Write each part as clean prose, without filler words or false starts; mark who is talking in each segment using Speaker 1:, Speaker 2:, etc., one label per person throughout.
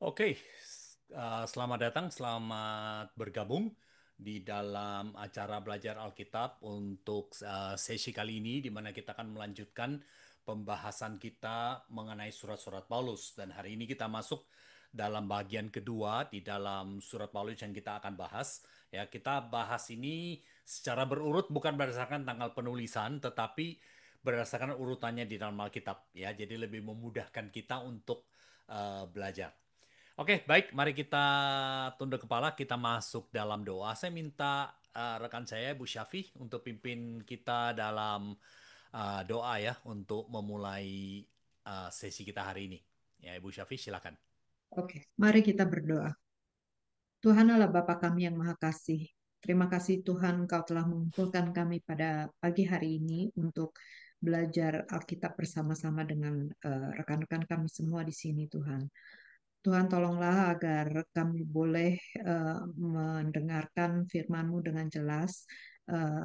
Speaker 1: Oke, selamat datang, selamat bergabung di dalam acara belajar Alkitab untuk sesi kali ini, di mana kita akan melanjutkan pembahasan kita mengenai surat-surat Paulus. Dan hari ini kita masuk dalam bagian kedua di dalam surat Paulus yang kita akan bahas. Ya, kita bahas ini secara berurut bukan berdasarkan tanggal penulisan, tetapi berdasarkan urutannya di dalam Alkitab. Ya, jadi lebih memudahkan kita untuk belajar. Oke, baik. Mari kita tunduk kepala, kita masuk dalam doa. Saya minta rekan saya, Bu Syafi, untuk pimpin kita dalam doa ya, untuk memulai sesi kita hari ini. Ya, Ibu Syafi, silakan.
Speaker 2: Oke, mari kita berdoa. Tuhan Allah Bapa kami yang Maha Kasih. Terima kasih Tuhan Engkau telah mengumpulkan kami pada pagi hari ini untuk belajar Alkitab bersama-sama dengan rekan-rekan kami semua di sini Tuhan. Tuhan tolonglah agar kami boleh mendengarkan firman-Mu dengan jelas,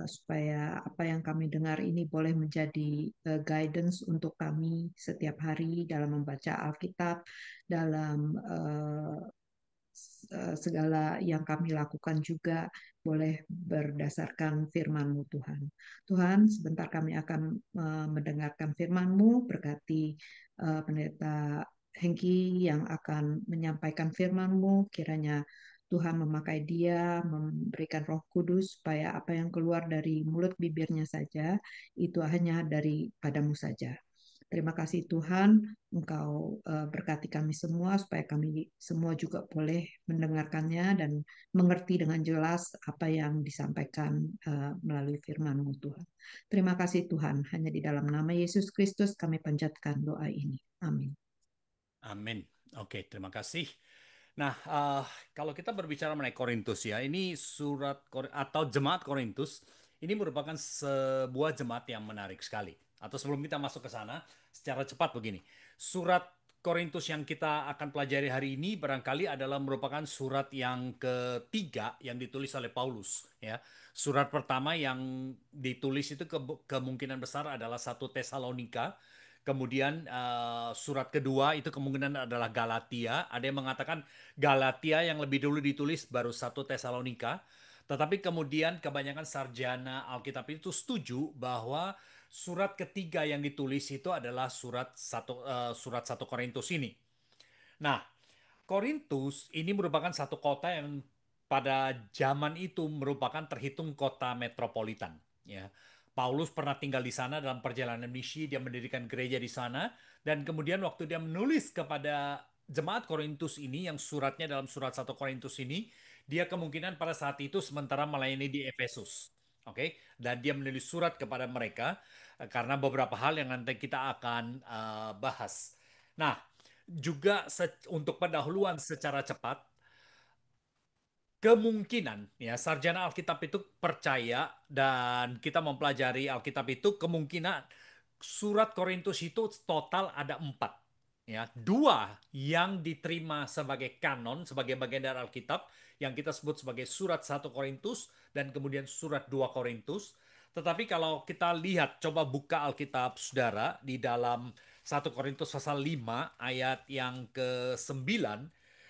Speaker 2: supaya apa yang kami dengar ini boleh menjadi guidance untuk kami setiap hari dalam membaca Alkitab, dalam segala yang kami lakukan juga boleh berdasarkan firman-Mu Tuhan. Tuhan, sebentar kami akan mendengarkan firman-Mu, berkati Pendeta Hengki yang akan menyampaikan firman-Mu, kiranya Tuhan memakai dia, memberikan Roh Kudus supaya apa yang keluar dari mulut bibirnya saja itu hanya daripadamu saja. Terima kasih Tuhan, Engkau berkati kami semua supaya kami semua juga boleh mendengarkannya dan mengerti dengan jelas apa yang disampaikan melalui firman-Mu Tuhan. Terima kasih Tuhan, hanya di dalam nama Yesus Kristus kami panjatkan doa ini. Amin.
Speaker 1: Amin. Oke, terima kasih. Nah, kalau kita berbicara mengenai Korintus ya, ini atau jemaat Korintus ini merupakan sebuah jemaat yang menarik sekali. Atau sebelum kita masuk ke sana, secara cepat begini. Surat Korintus yang kita akan pelajari hari ini barangkali adalah merupakan surat yang ketiga yang ditulis oleh Paulus ya. Surat pertama yang ditulis itu kemungkinan besar adalah satu Tesalonika. Kemudian surat kedua itu kemungkinan adalah Galatia. Ada yang mengatakan Galatia yang lebih dulu ditulis baru satu Tesalonika. Tetapi kemudian kebanyakan sarjana Alkitab itu setuju bahwa surat ketiga yang ditulis itu adalah surat satu Korintus ini. Nah, Korintus ini merupakan satu kota yang pada zaman itu merupakan terhitung kota metropolitan. Ya, Paulus pernah tinggal di sana dalam perjalanan misi, dia mendirikan gereja di sana, dan kemudian waktu dia menulis kepada jemaat Korintus ini, yang suratnya dalam surat satu Korintus ini, dia kemungkinan pada saat itu sementara melayani di Efesus. Oke, dan dia menulis surat kepada mereka karena beberapa hal yang nanti kita akan bahas. Nah, juga untuk pendahuluan secara cepat, kemungkinan ya sarjana Alkitab itu percaya dan kita mempelajari Alkitab itu kemungkinan surat Korintus itu total ada empat ya, dua yang diterima sebagai kanon sebagai bagian dari Alkitab yang kita sebut sebagai surat satu Korintus dan kemudian surat 2 Korintus. Tetapi kalau kita lihat coba buka Alkitab saudara di dalam satu Korintus pasal 5 ayat yang ke-9,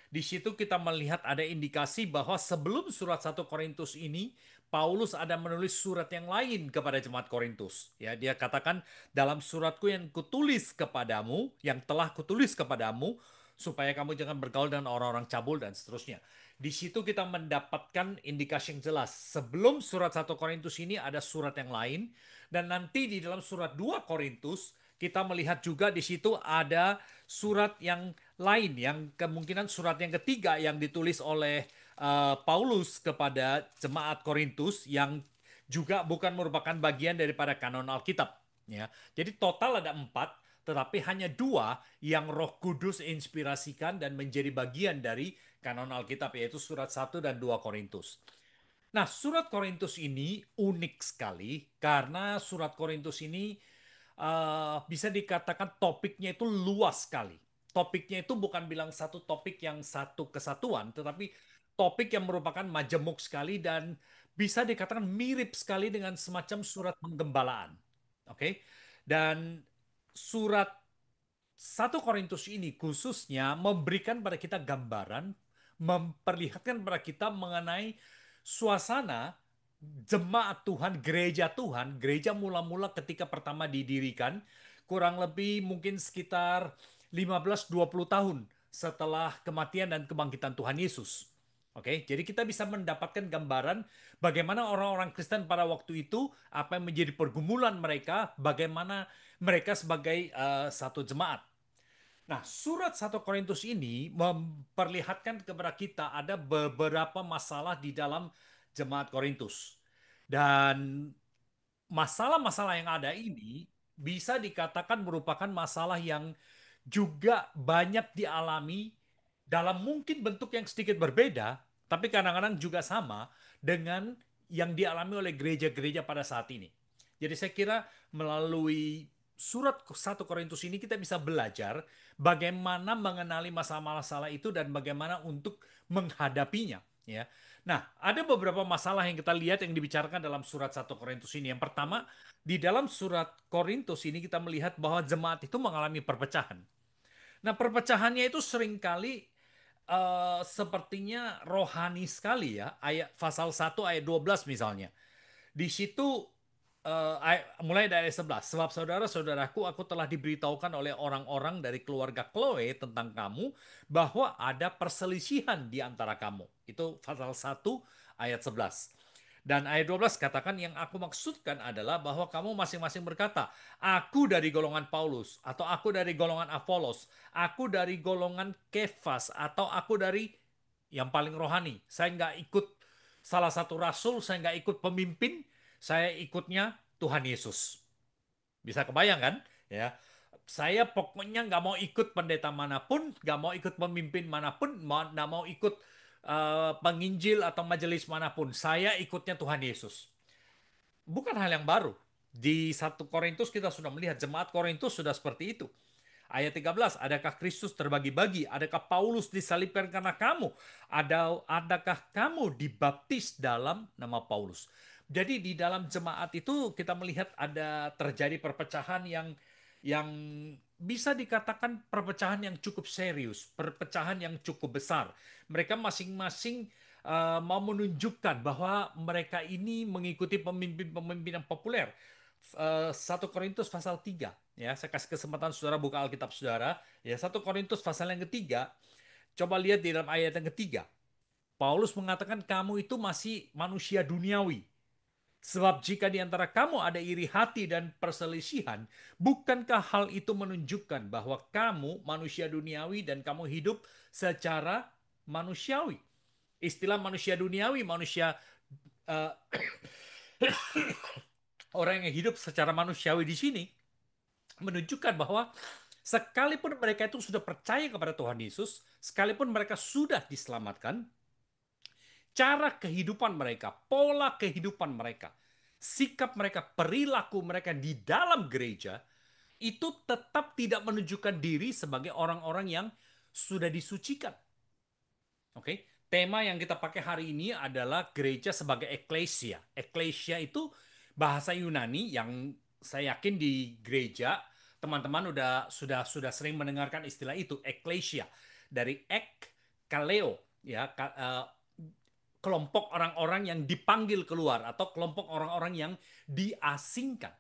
Speaker 1: di situ kita melihat ada indikasi bahwa sebelum surat satu Korintus ini, Paulus ada menulis surat yang lain kepada jemaat Korintus. Ya, dia katakan dalam suratku yang kutulis kepadamu, yang telah kutulis kepadamu, supaya kamu jangan bergaul dengan orang-orang cabul dan seterusnya. Di situ kita mendapatkan indikasi yang jelas. Sebelum surat satu Korintus ini ada surat yang lain, dan nanti di dalam surat 2 Korintus kita melihat juga di situ ada surat yang lain yang kemungkinan surat yang ketiga yang ditulis oleh Paulus kepada jemaat Korintus yang juga bukan merupakan bagian daripada kanon Alkitab. Ya, jadi total ada empat, tetapi hanya dua yang Roh Kudus inspirasikan dan menjadi bagian dari kanon Alkitab, yaitu surat satu dan 2 Korintus. Nah, surat Korintus ini unik sekali karena surat Korintus ini bisa dikatakan topiknya itu luas sekali. Topiknya itu bukan bilang satu topik yang satu kesatuan, tetapi topik yang merupakan majemuk sekali dan bisa dikatakan mirip sekali dengan semacam surat penggembalaan. Oke. Dan surat 1 Korintus ini khususnya memberikan pada kita gambaran, memperlihatkan pada kita mengenai suasana jemaat Tuhan, gereja mula-mula ketika pertama didirikan, kurang lebih mungkin sekitar 15-20 tahun setelah kematian dan kebangkitan Tuhan Yesus. Oke, jadi kita bisa mendapatkan gambaran bagaimana orang-orang Kristen pada waktu itu, apa yang menjadi pergumulan mereka, bagaimana mereka sebagai satu jemaat. Nah, surat 1 Korintus ini memperlihatkan kepada kita ada beberapa masalah di dalam jemaat Korintus. Dan masalah-masalah yang ada ini bisa dikatakan merupakan masalah yang juga banyak dialami dalam mungkin bentuk yang sedikit berbeda, tapi kadang-kadang juga sama dengan yang dialami oleh gereja-gereja pada saat ini. Jadi saya kira melalui surat 1 Korintus ini kita bisa belajar bagaimana mengenali masalah-masalah itu dan bagaimana untuk menghadapinya, ya. Nah, ada beberapa masalah yang kita lihat yang dibicarakan dalam surat 1 Korintus ini. Yang pertama, di dalam surat Korintus ini kita melihat bahwa jemaat itu mengalami perpecahan. Nah, perpecahannya itu seringkali sepertinya rohani sekali ya. Ayat pasal 1 ayat 12 misalnya. Di situ mulai dari ayat 11. Sebab saudara-saudaraku, aku telah diberitahukan oleh orang-orang dari keluarga Chloe tentang kamu bahwa ada perselisihan di antara kamu. Itu pasal 1 ayat 11. Dan ayat 12 katakan yang aku maksudkan adalah bahwa kamu masing-masing berkata, aku dari golongan Paulus, atau aku dari golongan Apolos, aku dari golongan Kefas, atau aku dari yang paling rohani. Saya nggak ikut salah satu rasul, saya nggak ikut pemimpin, saya ikutnya Tuhan Yesus. Bisa kebayang kan? Ya, saya pokoknya nggak mau ikut pendeta manapun, nggak mau ikut pemimpin manapun, nggak mau ikut penginjil atau majelis manapun. Saya ikutnya Tuhan Yesus. Bukan hal yang baru. Di 1 Korintus kita sudah melihat jemaat Korintus sudah seperti itu. Ayat 13, adakah Kristus terbagi-bagi? Adakah Paulus disalibkan karena kamu? Adakah kamu dibaptis dalam nama Paulus? Jadi di dalam jemaat itu kita melihat ada terjadi perpecahan yang bisa dikatakan perpecahan yang cukup serius, perpecahan yang cukup besar. Mereka masing-masing mau menunjukkan bahwa mereka ini mengikuti pemimpin-pemimpin yang populer. 1 Korintus pasal 3, ya, saya kasih kesempatan saudara buka Alkitab saudara, ya. 1 Korintus pasal yang ketiga, coba lihat di dalam ayat yang ketiga. Paulus mengatakan kamu itu masih manusia duniawi. Sebab jika di antara kamu ada iri hati dan perselisihan, bukankah hal itu menunjukkan bahwa kamu manusia duniawi dan kamu hidup secara manusiawi? Istilah manusia duniawi, manusia uh, orang yang hidup secara manusiawi di sini menunjukkan bahwa sekalipun mereka itu sudah percaya kepada Tuhan Yesus, sekalipun mereka sudah diselamatkan, cara kehidupan mereka, pola kehidupan mereka, sikap mereka, perilaku mereka di dalam gereja itu tetap tidak menunjukkan diri sebagai orang-orang yang sudah disucikan. Oke, tema yang kita pakai hari ini adalah gereja sebagai eklesia. Eklesia itu bahasa Yunani yang saya yakin di gereja teman-teman sudah sering mendengarkan istilah itu, eklesia, dari kaleo, ya, kelompok orang-orang yang dipanggil keluar atau kelompok orang-orang yang diasingkan.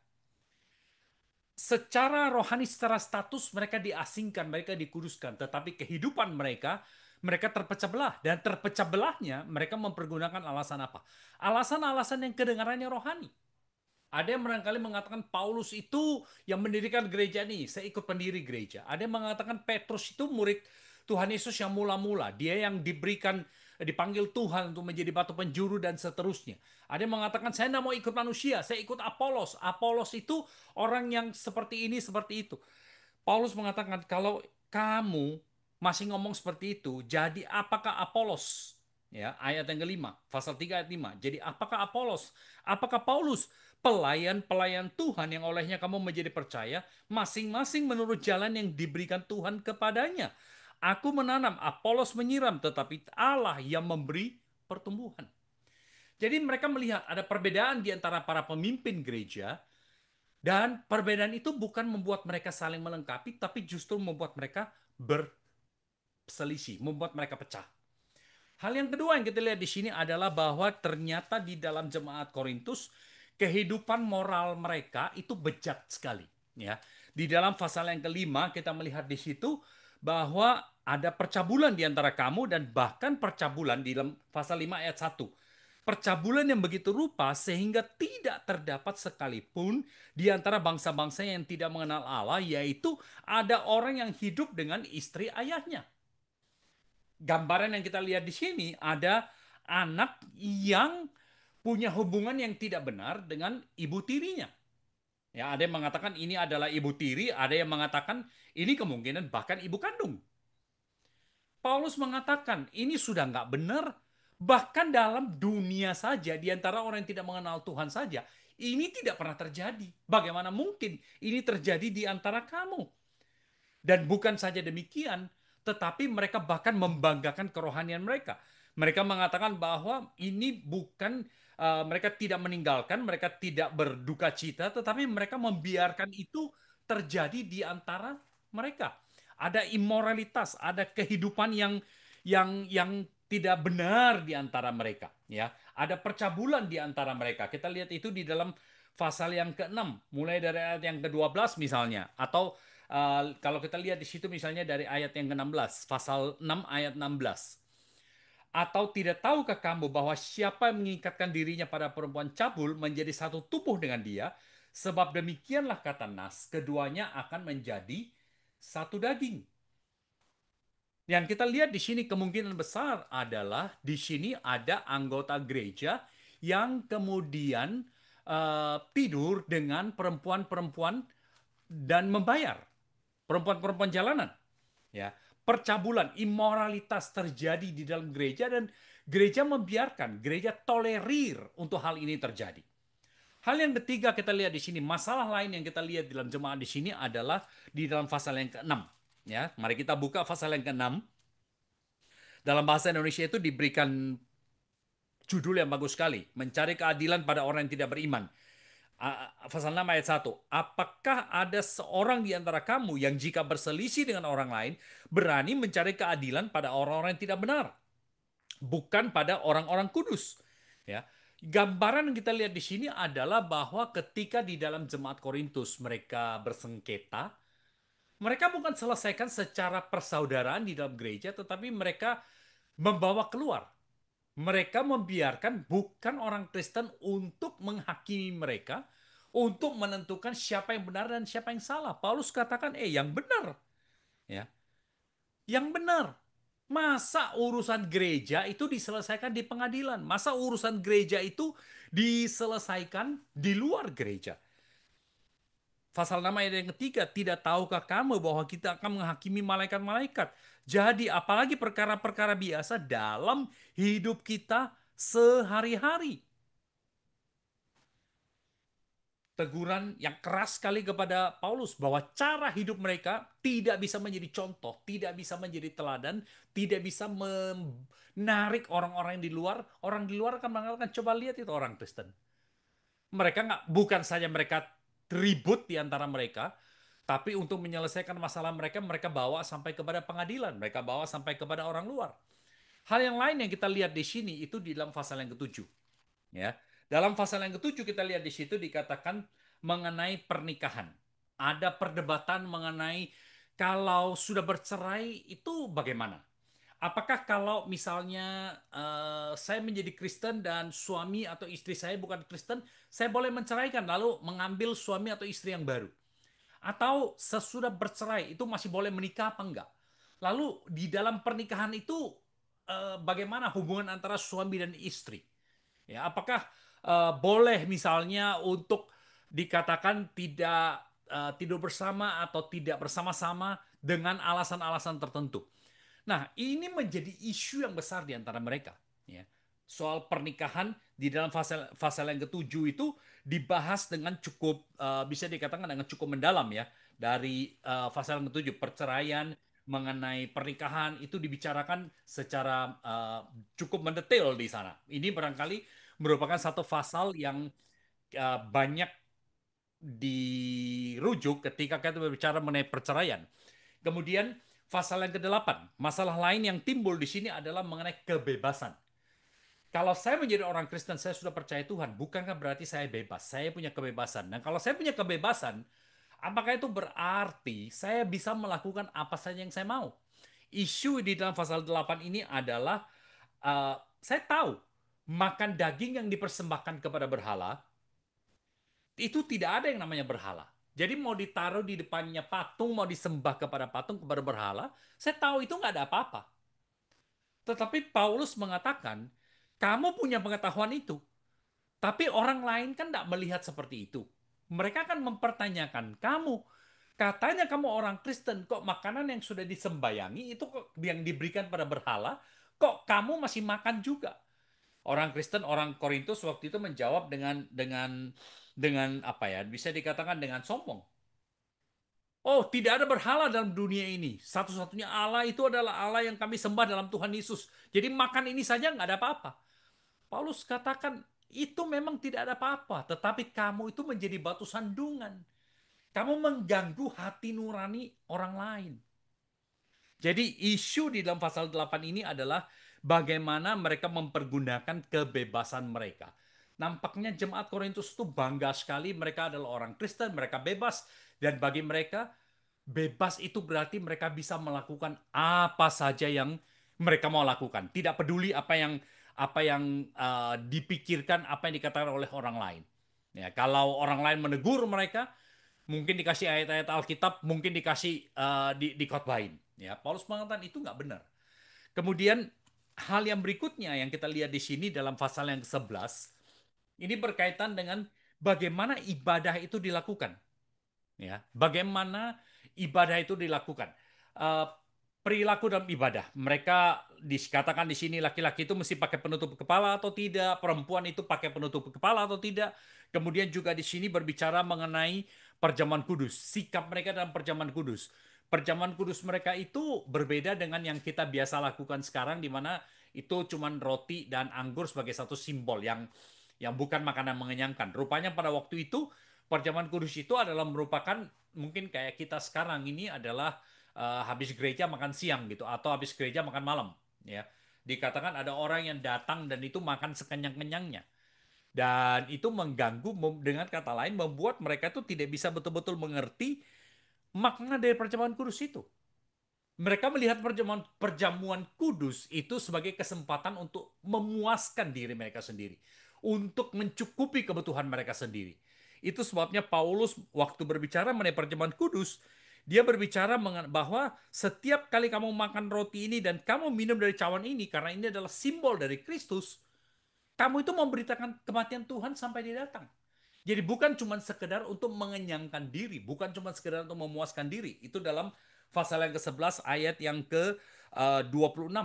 Speaker 1: Secara rohani, secara status mereka diasingkan, mereka dikuduskan, tetapi kehidupan mereka terpecah belah, dan terpecah belahnya mereka mempergunakan alasan apa? Alasan-alasan yang kedengarannya rohani. Ada yang barangkali mengatakan Paulus itu yang mendirikan gereja ini, saya ikut pendiri gereja. Ada yang mengatakan Petrus itu murid Tuhan Yesus yang mula-mula, dia yang dipanggil Tuhan untuk menjadi batu penjuru dan seterusnya. Ada yang mengatakan saya tidak mau ikut manusia, saya ikut Apolos. Apolos itu orang yang seperti ini, seperti itu. Paulus mengatakan kalau kamu masih ngomong seperti itu, jadi apakah Apolos? Ya, ayat yang kelima, pasal 3 ayat 5. Jadi apakah Apolos? Apakah Paulus? Pelayan-pelayan Tuhan yang olehnya kamu menjadi percaya, masing-masing menurut jalan yang diberikan Tuhan kepadanya. Aku menanam, Apolos menyiram, tetapi Allah yang memberi pertumbuhan. Jadi mereka melihat ada perbedaan di antara para pemimpin gereja Dan perbedaan itu bukan membuat mereka saling melengkapi, tapi justru membuat mereka berselisih, membuat mereka pecah. Hal yang kedua yang kita lihat di sini adalah bahwa ternyata di dalam jemaat Korintus kehidupan moral mereka itu bejat sekali, ya. Di dalam pasal yang kelima kita melihat di situ bahwa ada percabulan di antara kamu dan bahkan percabulan di dalam pasal 5 ayat 1. Percabulan yang begitu rupa sehingga tidak terdapat sekalipun di antara bangsa-bangsa yang tidak mengenal Allah, yaitu ada orang yang hidup dengan istri ayahnya. Gambaran yang kita lihat di sini ada anak yang punya hubungan yang tidak benar dengan ibu tirinya. Ya, ada yang mengatakan ini adalah ibu tiri, ada yang mengatakan ini kemungkinan bahkan ibu kandung. Paulus mengatakan ini sudah nggak benar. Bahkan dalam dunia saja, di antara orang yang tidak mengenal Tuhan saja, ini tidak pernah terjadi. Bagaimana mungkin ini terjadi di antara kamu? Dan bukan saja demikian, tetapi mereka bahkan membanggakan kerohanian mereka. Mereka mengatakan bahwa ini bukan mereka tidak meninggalkan, mereka tidak berduka cita, tetapi mereka membiarkan itu terjadi di antara mereka. Ada immoralitas, ada kehidupan yang tidak benar di antara mereka, ya. Ada percabulan di antara mereka. Kita lihat itu di dalam pasal yang ke-6, mulai dari ayat yang ke-12 misalnya, atau kalau kita lihat di situ misalnya dari ayat yang ke-16, pasal 6 ayat 16. Atau tidak tahukah kamu bahwa siapa yang mengikatkan dirinya pada perempuan cabul menjadi satu tubuh dengan dia? Sebab demikianlah kata Nas, keduanya akan menjadi satu daging. Yang kita lihat di sini kemungkinan besar adalah di sini ada anggota gereja yang kemudian tidur dengan perempuan-perempuan dan membayar perempuan-perempuan jalanan, ya. Percabulan, imoralitas terjadi di dalam gereja dan gereja membiarkan, gereja tolerir untuk hal ini terjadi. Hal yang ketiga kita lihat di sini, masalah lain yang kita lihat dalam jemaat di sini adalah di dalam pasal yang ke-6, ya. Mari kita buka pasal yang ke-6. Dalam bahasa Indonesia itu diberikan judul yang bagus sekali, mencari keadilan pada orang yang tidak beriman. Pasal 6 ayat 1. Apakah ada seorang di antara kamu yang jika berselisih dengan orang lain berani mencari keadilan pada orang-orang yang tidak benar, bukan pada orang-orang kudus? Ya. Gambaran yang kita lihat di sini adalah bahwa ketika di dalam jemaat Korintus mereka bersengketa, mereka bukan selesaikan secara persaudaraan di dalam gereja, tetapi mereka membawa keluar. Mereka membiarkan bukan orang Kristen untuk menghakimi mereka, untuk menentukan siapa yang benar dan siapa yang salah. Paulus katakan, yang benar, ya, yang benar. Masa urusan gereja itu diselesaikan di pengadilan? Masa urusan gereja itu diselesaikan di luar gereja? Pasal 6 ayat yang ketiga, tidak tahukah kamu bahwa kita akan menghakimi malaikat-malaikat? Jadi apalagi perkara-perkara biasa dalam hidup kita sehari-hari. Teguran yang keras sekali kepada Paulus bahwa cara hidup mereka tidak bisa menjadi contoh, tidak bisa menjadi teladan, tidak bisa menarik orang-orang yang di luar. Orang di luar akan mengatakan, coba lihat itu orang Kristen. Mereka nggak, bukan saja mereka ribut di antara mereka, tapi untuk menyelesaikan masalah mereka, mereka bawa sampai kepada pengadilan, mereka bawa sampai kepada orang luar. Hal yang lain yang kita lihat di sini itu di dalam pasal yang ketujuh, ya. Dalam pasal yang ketujuh kita lihat di situ dikatakan mengenai pernikahan. Ada perdebatan mengenai kalau sudah bercerai itu bagaimana? Apakah kalau misalnya saya menjadi Kristen dan suami atau istri saya bukan Kristen, saya boleh menceraikan lalu mengambil suami atau istri yang baru? Atau sesudah bercerai itu masih boleh menikah apa enggak? Lalu di dalam pernikahan itu bagaimana hubungan antara suami dan istri? Ya, apakah boleh misalnya untuk dikatakan tidak tidur bersama atau tidak bersama-sama dengan alasan-alasan tertentu? Nah, ini menjadi isu yang besar di antara mereka. Ya. Soal pernikahan di dalam pasal yang ketujuh itu dibahas dengan cukup bisa dikatakan dengan cukup mendalam, ya. Dari pasal yang ketujuh, perceraian mengenai pernikahan itu dibicarakan secara cukup mendetail di sana. Ini barangkali merupakan satu pasal yang banyak dirujuk ketika kita berbicara mengenai perceraian. Kemudian pasal yang ke-8, masalah lain yang timbul di sini adalah mengenai kebebasan. Kalau saya menjadi orang Kristen, saya sudah percaya Tuhan, bukankah berarti saya bebas? Saya punya kebebasan. Dan kalau saya punya kebebasan, apakah itu berarti saya bisa melakukan apa saja yang saya mau? Isu di dalam pasal 8 ini adalah saya tahu makan daging yang dipersembahkan kepada berhala itu tidak ada yang namanya berhala. Jadi mau ditaruh di depannya patung, mau disembah kepada patung, kepada berhala, saya tahu itu nggak ada apa-apa. Tetapi Paulus mengatakan, kamu punya pengetahuan itu, tapi orang lain kan tidak melihat seperti itu. Mereka akan mempertanyakan, kamu, katanya kamu orang Kristen, kok makanan yang sudah disembayangi itu kok yang diberikan pada berhala, kok kamu masih makan juga? Orang Kristen, orang Korintus waktu itu menjawab dengan apa ya? Bisa dikatakan dengan sombong. Oh, tidak ada berhala dalam dunia ini. Satu-satunya Allah itu adalah Allah yang kami sembah dalam Tuhan Yesus. Jadi makan ini saja nggak ada apa-apa. Paulus katakan itu memang tidak ada apa-apa, tetapi kamu itu menjadi batu sandungan. Kamu mengganggu hati nurani orang lain. Jadi isu di dalam pasal 8 ini adalah bagaimana mereka mempergunakan kebebasan mereka. Nampaknya jemaat Korintus itu bangga sekali mereka adalah orang Kristen, mereka bebas. Dan bagi mereka, bebas itu berarti mereka bisa melakukan apa saja yang mereka mau lakukan. Tidak peduli apa yang dipikirkan, apa yang dikatakan oleh orang lain. Ya, kalau orang lain menegur mereka, mungkin dikasih ayat-ayat Alkitab, mungkin dikasih dikotbahin. Ya, Paulus mengatakan itu nggak benar. Kemudian hal yang berikutnya yang kita lihat di sini dalam pasal yang ke-11, ini berkaitan dengan bagaimana ibadah itu dilakukan. Ya, bagaimana ibadah itu dilakukan. Eh, Perilaku dalam ibadah. Mereka dikatakan di sini laki-laki itu mesti pakai penutup kepala atau tidak, perempuan itu pakai penutup kepala atau tidak. Kemudian juga di sini berbicara mengenai perjamuan kudus, sikap mereka dalam perjamuan kudus. Perjamuan kudus mereka itu berbeda dengan yang kita biasa lakukan sekarang di mana itu cuman roti dan anggur sebagai satu simbol yang bukan makanan mengenyangkan. Rupanya pada waktu itu perjamuan kudus itu adalah merupakan mungkin kayak kita sekarang ini adalah habis gereja makan siang gitu atau habis gereja makan malam ya. Dikatakan ada orang yang datang dan itu makan sekenyang-kenyangnya. Dan itu mengganggu dengan kata lain membuat mereka itu tidak bisa betul-betul mengerti makna dari perjamuan kudus itu. Mereka melihat perjamuan kudus itu sebagai kesempatan untuk memuaskan diri mereka sendiri, untuk mencukupi kebutuhan mereka sendiri. Itu sebabnya Paulus waktu berbicara mengenai perjamuan kudus, dia berbicara bahwa setiap kali kamu makan roti ini dan kamu minum dari cawan ini, karena ini adalah simbol dari Kristus, kamu itu memberitakan kematian Tuhan sampai dia datang. Jadi bukan cuma sekedar untuk mengenyangkan diri, bukan cuma sekedar untuk memuaskan diri. Itu dalam pasal yang ke-11 ayat yang ke-26.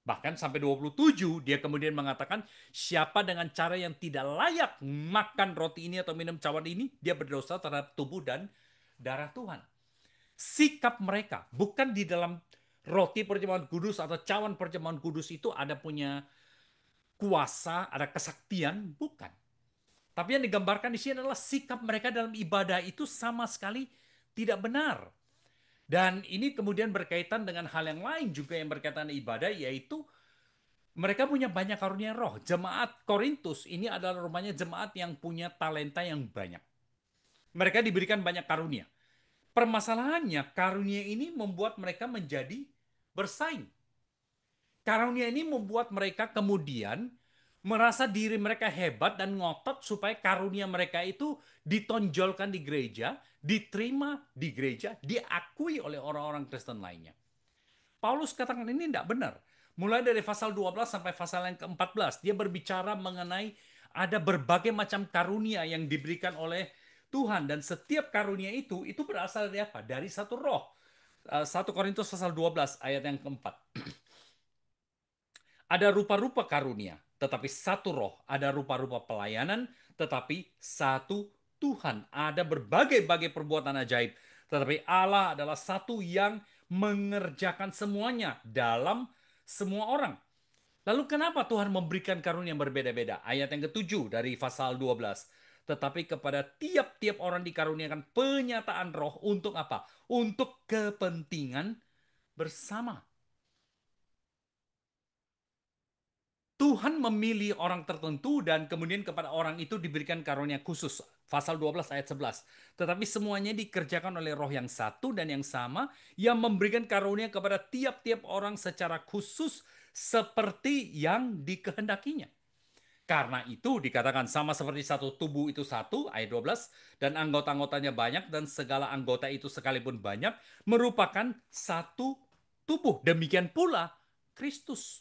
Speaker 1: Bahkan sampai 27 dia kemudian mengatakan siapa dengan cara yang tidak layak makan roti ini atau minum cawan ini, dia berdosa terhadap tubuh dan darah Tuhan. Sikap mereka bukan di dalam roti perjamuan kudus atau cawan perjamuan kudus itu ada punya kuasa, ada kesaktian, bukan. Tapi yang digambarkan di sini adalah sikap mereka dalam ibadah itu sama sekali tidak benar. Dan ini kemudian berkaitan dengan hal yang lain juga yang berkaitan dengan ibadah, yaitu mereka punya banyak karunia roh. Jemaat Korintus ini adalah rumahnya jemaat yang punya talenta yang banyak. Mereka diberikan banyak karunia. Permasalahannya, karunia ini membuat mereka menjadi bersaing. Karunia ini membuat mereka kemudian merasa diri mereka hebat dan ngotot supaya karunia mereka itu ditonjolkan di gereja, diterima di gereja, diakui oleh orang-orang Kristen lainnya. Paulus katakan ini tidak benar. Mulai dari pasal 12 sampai pasal yang ke-14, dia berbicara mengenai ada berbagai macam karunia yang diberikan oleh Tuhan dan setiap karunia itu berasal dari apa? Dari satu roh. 1 Korintus pasal 12 ayat yang keempat. Ada rupa-rupa karunia, tetapi satu roh. Ada rupa-rupa pelayanan, tetapi satu Tuhan. Ada berbagai-bagai perbuatan ajaib, tetapi Allah adalah satu yang mengerjakan semuanya dalam semua orang. Lalu kenapa Tuhan memberikan karunia yang berbeda-beda? Ayat yang ketujuh dari pasal 12. tetapi kepada tiap-tiap orang dikaruniakan penyataan roh untuk apa? Untuk kepentingan bersama. Tuhan memilih orang tertentu dan kemudian kepada orang itu diberikan karunia khusus. Pasal 12 ayat 11. Tetapi semuanya dikerjakan oleh roh yang satu dan yang sama yang memberikan karunia kepada tiap-tiap orang secara khusus seperti yang dikehendakinya. Karena itu dikatakan sama seperti satu tubuh itu satu, ayat 12, dan anggota-anggotanya banyak dan segala anggota itu sekalipun banyak merupakan satu tubuh. Demikian pula Kristus.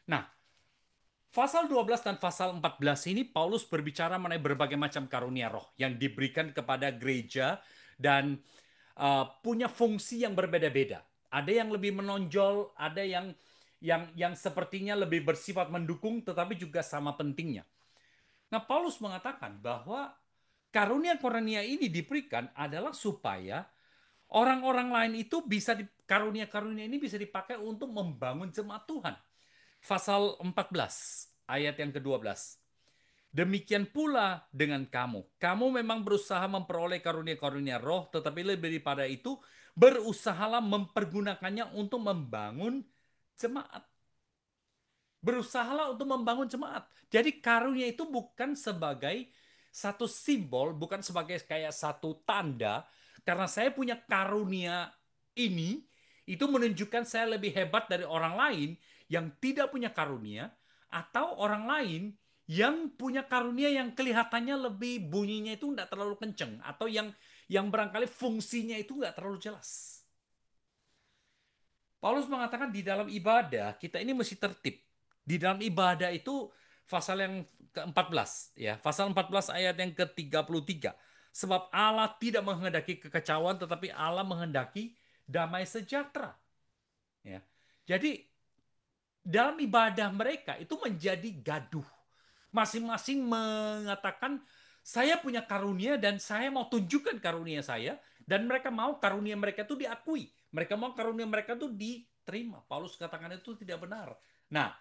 Speaker 1: Nah, pasal 12 dan pasal 14 ini Paulus berbicara mengenai berbagai macam karunia roh yang diberikan kepada gereja dan punya fungsi yang berbeda-beda. Ada yang lebih menonjol, ada yang sepertinya lebih bersifat mendukung tetapi juga sama pentingnya. Nah, Paulus mengatakan bahwa karunia-karunia ini diberikan adalah supaya orang-orang lain itu bisa karunia-karunia ini bisa dipakai untuk membangun jemaat Tuhan. Pasal 14 ayat yang ke-12. Demikian pula dengan kamu. Kamu memang berusaha memperoleh karunia-karunia roh, tetapi lebih daripada itu, berusahalah mempergunakannya untuk membangun jemaat. Berusahalah untuk membangun jemaat. Jadi karunia itu bukan sebagai satu simbol, bukan sebagai kayak satu tanda. Karena saya punya karunia ini, itu menunjukkan saya lebih hebat dari orang lain yang tidak punya karunia, atau orang lain yang punya karunia yang kelihatannya lebih bunyinya itu nggak terlalu kenceng, atau yang barangkali fungsinya itu nggak terlalu jelas. Paulus mengatakan di dalam ibadah kita ini mesti tertib. Di dalam ibadah itu pasal yang ke-14 ya, pasal 14 ayat yang ke-33. Sebab Allah tidak menghendaki kekacauan tetapi Allah menghendaki damai sejahtera, ya. Jadi dalam ibadah mereka itu menjadi gaduh. Masing-masing mengatakan saya punya karunia dan saya mau tunjukkan karunia saya dan mereka mau karunia mereka itu diakui. Mereka mau karunia mereka itu diterima. Paulus katakan itu tidak benar. Nah,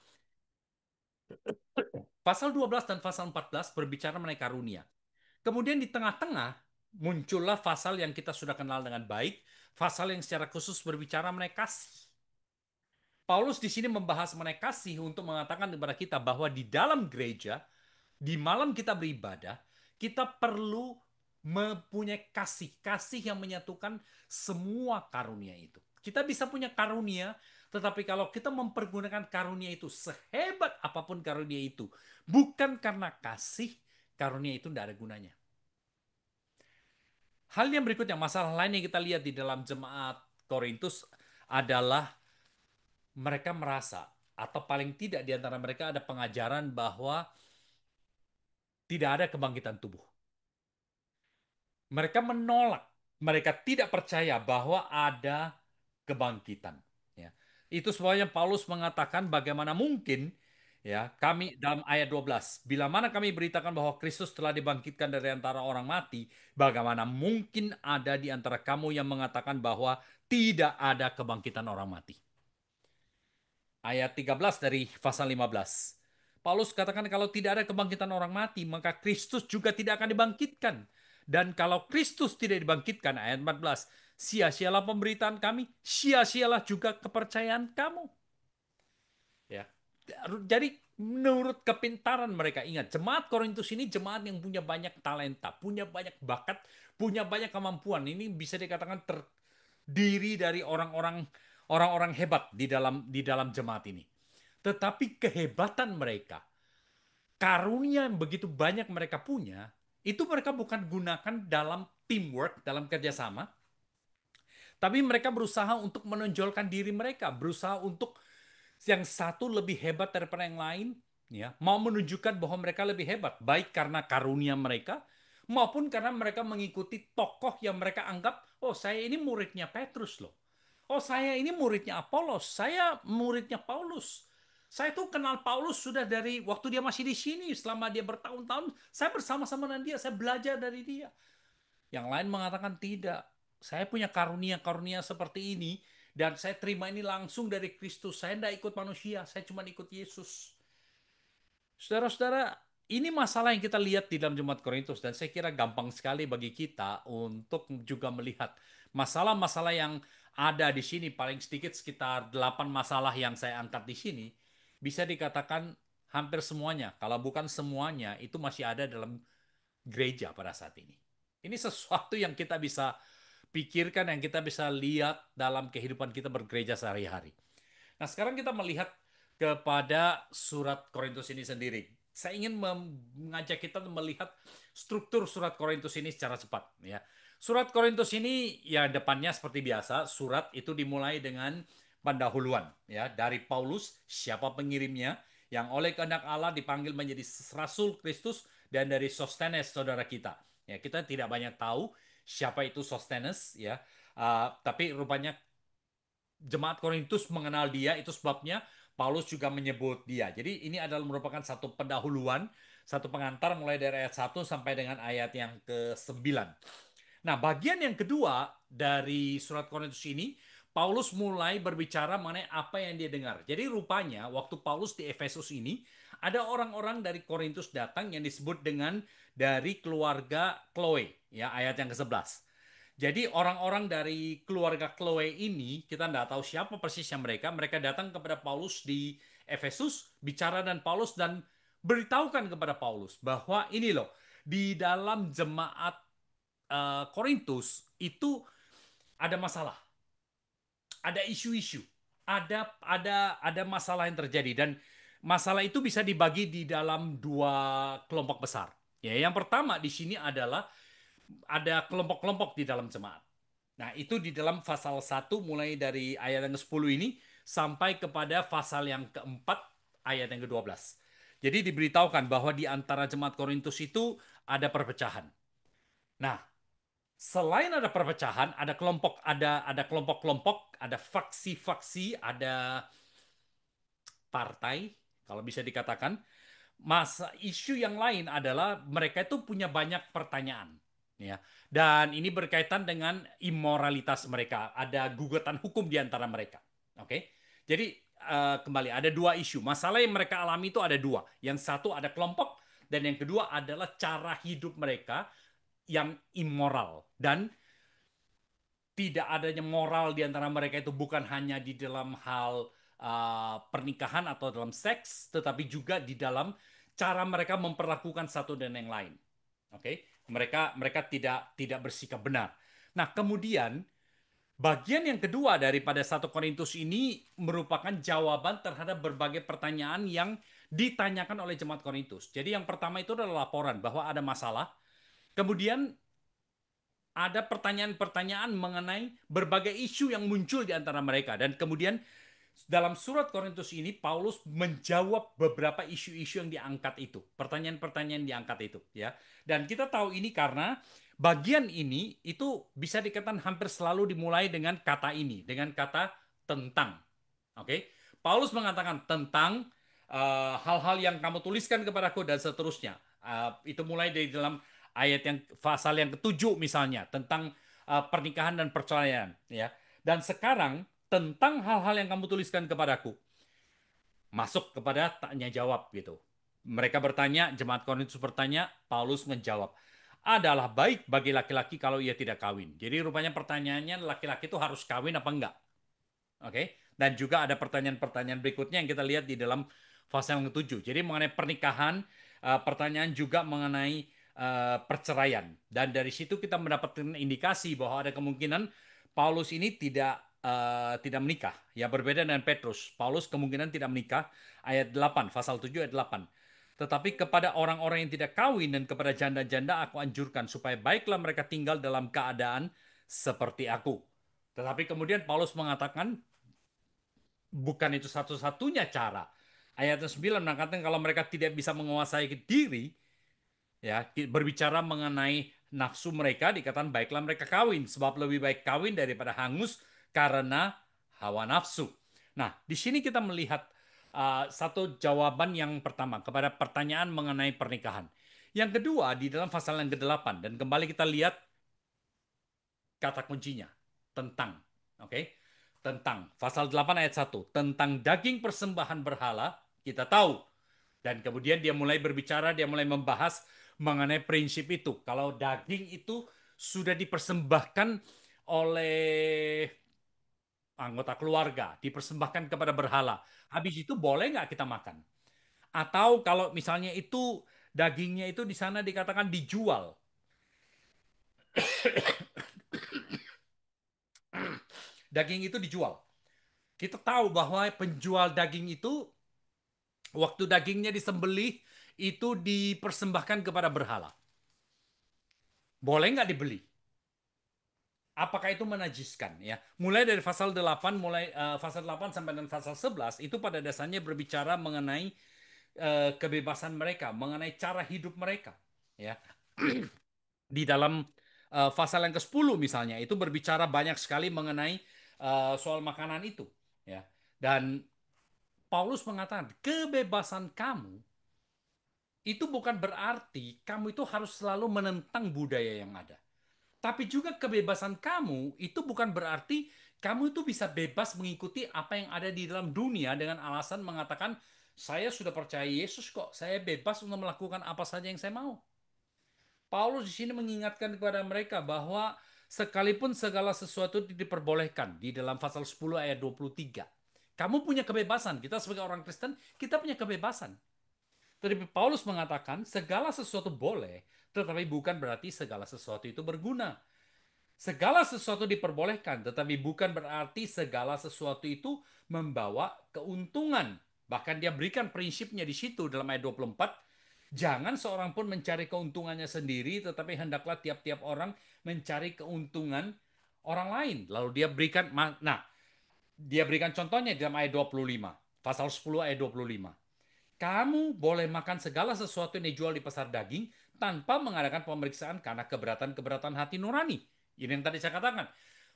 Speaker 1: pasal 12 dan pasal 14 berbicara mengenai karunia. Kemudian di tengah-tengah muncullah pasal yang kita sudah kenal dengan baik, pasal yang secara khusus berbicara mengenai kasih. Paulus di sini membahas mengenai kasih untuk mengatakan kepada kita bahwa di dalam gereja, di malam kita beribadah, kita perlu mempunyai kasih, kasih yang menyatukan semua karunia itu. Kita bisa punya karunia, tetapi kalau kita mempergunakan karunia itu sehebat apapun karunia itu, bukan karena kasih, karunia itu tidak ada gunanya. Hal yang berikutnya, masalah lain yang kita lihat di dalam jemaat Korintus adalah mereka merasa, atau paling tidak di antara mereka ada pengajaran bahwa tidak ada kebangkitan tubuh. Mereka menolak, mereka tidak percaya bahwa ada kebangkitan. Ya. Itu sebabnya Paulus mengatakan bagaimana mungkin ya kami dalam ayat 12, bila mana kami beritakan bahwa Kristus telah dibangkitkan dari antara orang mati, bagaimana mungkin ada di antara kamu yang mengatakan bahwa tidak ada kebangkitan orang mati. Ayat 13 dari pasal 15. Paulus katakan kalau tidak ada kebangkitan orang mati, maka Kristus juga tidak akan dibangkitkan. Dan kalau Kristus tidak dibangkitkan, ayat 14, sia-sialah pemberitaan kami, sia-sialah juga kepercayaan kamu. Ya. Jadi menurut kepintaran mereka, ingat, jemaat Korintus ini jemaat yang punya banyak talenta, punya banyak bakat, punya banyak kemampuan. Ini bisa dikatakan terdiri dari orang-orang hebat di dalam jemaat ini. Tetapi kehebatan mereka, karunia yang begitu banyak mereka punya, itu mereka bukan gunakan dalam teamwork, dalam kerjasama, tapi mereka berusaha untuk menonjolkan diri mereka, berusaha untuk yang satu lebih hebat daripada yang lain, ya, mau menunjukkan bahwa mereka lebih hebat, baik karena karunia mereka maupun karena mereka mengikuti tokoh yang mereka anggap, oh saya ini muridnya Petrus loh. Oh saya ini muridnya Apolos, saya muridnya Paulus. Saya tuh kenal Paulus sudah dari waktu dia masih di sini, selama dia bertahun-tahun, saya bersama-sama dengan dia, saya belajar dari dia. Yang lain mengatakan tidak. Saya punya karunia-karunia seperti ini dan saya terima ini langsung dari Kristus. Saya tidak ikut manusia, saya cuma ikut Yesus. Saudara-saudara, ini masalah yang kita lihat di dalam Jemaat Korintus dan saya kira gampang sekali bagi kita untuk juga melihat masalah-masalah yang ada di sini paling sedikit sekitar 8 masalah yang saya angkat di sini bisa dikatakan hampir semuanya kalau bukan semuanya itu masih ada dalam gereja pada saat ini. Ini sesuatu yang kita bisa pikirkan yang kita bisa lihat dalam kehidupan kita bergereja sehari-hari. Nah, sekarang kita melihat kepada surat Korintus ini sendiri. Saya ingin mengajak kita melihat struktur surat Korintus ini secara cepat, ya. Surat Korintus ini ya depannya seperti biasa, surat itu dimulai dengan pendahuluan, ya, dari Paulus, siapa pengirimnya, yang oleh kehendak Allah dipanggil menjadi rasul Kristus, dan dari Sostenes saudara kita. Ya, kita tidak banyak tahu siapa itu Sostenes, ya. Tapi rupanya jemaat Korintus mengenal dia, itu sebabnya Paulus juga menyebut dia. Jadi ini adalah merupakan satu pendahuluan, satu pengantar mulai dari ayat 1 sampai dengan ayat yang ke-9. Nah, bagian yang kedua dari surat Korintus ini, Paulus mulai berbicara mengenai apa yang dia dengar. Jadi rupanya waktu Paulus di Efesus ini, ada orang-orang dari Korintus datang yang disebut dengan dari keluarga Chloe, ya ayat yang ke-11. Jadi orang-orang dari keluarga Chloe ini, kita tidak tahu siapa persisnya mereka. Mereka datang kepada Paulus di Efesus, bicara dan Paulus dan beritahukan kepada Paulus bahwa ini loh, di dalam jemaat Korintus itu ada masalah, ada isu-isu, ada masalah yang terjadi dan masalah itu bisa dibagi di dalam dua kelompok besar. Ya, yang pertama di sini adalah ada kelompok-kelompok di dalam jemaat. Nah, itu di dalam pasal 1 mulai dari ayat yang ke-10 ini sampai kepada pasal yang keempat ayat yang ke-12. Jadi diberitahukan bahwa di antara jemaat Korintus itu ada perpecahan. Nah, selain ada perpecahan, ada kelompok-kelompok, ada faksi-faksi, ada partai kalau bisa dikatakan. Masa isu yang lain adalah mereka itu punya banyak pertanyaan, ya. Dan ini berkaitan dengan imoralitas mereka. Ada gugatan hukum di antara mereka. Oke. Jadi kembali ada dua isu. Masalah yang mereka alami itu ada dua. Yang satu ada kelompok dan yang kedua adalah cara hidup mereka yang immoral dan tidak adanya moral di antara mereka itu bukan hanya di dalam hal pernikahan atau dalam seks, tetapi juga di dalam cara mereka memperlakukan satu dan yang lain. Oke, okay? Mereka tidak tidak bersikap benar. Nah, kemudian bagian yang kedua daripada 1 Korintus ini merupakan jawaban terhadap berbagai pertanyaan yang ditanyakan oleh jemaat Korintus. Jadi yang pertama itu adalah laporan bahwa ada masalah. Kemudian ada pertanyaan-pertanyaan mengenai berbagai isu yang muncul di antara mereka. Dan kemudian dalam surat Korintus ini, Paulus menjawab beberapa isu-isu yang diangkat itu. Pertanyaan-pertanyaan yang diangkat itu. Ya. Dan kita tahu ini karena bagian ini itu bisa dikatakan hampir selalu dimulai dengan kata ini. Dengan kata tentang. Oke, okay? Paulus mengatakan tentang hal-hal yang kamu tuliskan kepadaku dan seterusnya. Itu mulai dari dalam ayat yang pasal yang ketujuh misalnya tentang pernikahan dan perceraian, ya. Dan sekarang tentang hal-hal yang kamu tuliskan kepadaku masuk kepada tanya jawab gitu. Mereka bertanya, jemaat Korintus bertanya, Paulus menjawab. Adalah baik bagi laki-laki kalau ia tidak kawin. Jadi rupanya pertanyaannya laki-laki itu harus kawin apa enggak? Oke, okay? Dan juga ada pertanyaan-pertanyaan berikutnya yang kita lihat di dalam fase yang ketujuh. Jadi mengenai pernikahan, pertanyaan juga mengenai perceraian. Dan dari situ kita mendapatkan indikasi bahwa ada kemungkinan Paulus ini tidak menikah. Ya berbeda dengan Petrus. Paulus kemungkinan tidak menikah. Ayat 8, pasal 7 ayat 8. Tetapi kepada orang-orang yang tidak kawin dan kepada janda-janda aku anjurkan supaya baiklah mereka tinggal dalam keadaan seperti aku. Tetapi kemudian Paulus mengatakan bukan itu satu-satunya cara. Ayat 9 mengatakan kalau mereka tidak bisa menguasai diri, ya berbicara mengenai nafsu mereka dikatakan baiklah mereka kawin sebab lebih baik kawin daripada hangus karena hawa nafsu. Nah, di sini kita melihat satu jawaban yang pertama kepada pertanyaan mengenai pernikahan. Yang kedua di dalam pasal yang ke-8 dan kembali kita lihat kata kuncinya tentang, oke? Okay? Tentang pasal 8 ayat 1 tentang daging persembahan berhala, kita tahu Dan kemudian dia mulai berbicara, dia mulai membahas mengenai prinsip itu. Kalau daging itu sudah dipersembahkan oleh anggota keluarga, dipersembahkan kepada berhala. Habis itu boleh nggak kita makan? Atau kalau misalnya itu dagingnya itu di sana dikatakan dijual, daging itu dijual. Kita tahu bahwa penjual daging itu waktu dagingnya disembelih itu dipersembahkan kepada berhala. Boleh nggak dibeli? Apakah itu menajiskan ya? Mulai dari pasal 8 pasal 8 sampai dengan pasal 11 itu pada dasarnya berbicara mengenai kebebasan mereka, mengenai cara hidup mereka ya. Di dalam pasal yang ke-10 misalnya itu berbicara banyak sekali mengenai soal makanan itu ya. Dan Paulus mengatakan kebebasan kamu itu bukan berarti kamu itu harus selalu menentang budaya yang ada. Tapi juga kebebasan kamu itu bukan berarti kamu itu bisa bebas mengikuti apa yang ada di dalam dunia dengan alasan mengatakan saya sudah percaya Yesus kok, saya bebas untuk melakukan apa saja yang saya mau. Paulus di sini mengingatkan kepada mereka bahwa sekalipun segala sesuatu diperbolehkan di dalam pasal 10 ayat 23. Kamu punya kebebasan, kita sebagai orang Kristen, kita punya kebebasan. Tetapi Paulus mengatakan segala sesuatu boleh, tetapi bukan berarti segala sesuatu itu berguna. Segala sesuatu diperbolehkan, tetapi bukan berarti segala sesuatu itu membawa keuntungan. Bahkan dia berikan prinsipnya di situ dalam ayat 24. Jangan seorang pun mencari keuntungannya sendiri, tetapi hendaklah tiap-tiap orang mencari keuntungan orang lain. Lalu dia berikan contohnya dalam ayat 25. Pasal 10 ayat 25. Kamu boleh makan segala sesuatu yang dijual di pasar daging tanpa mengadakan pemeriksaan karena keberatan-keberatan hati nurani. Ini yang tadi saya katakan.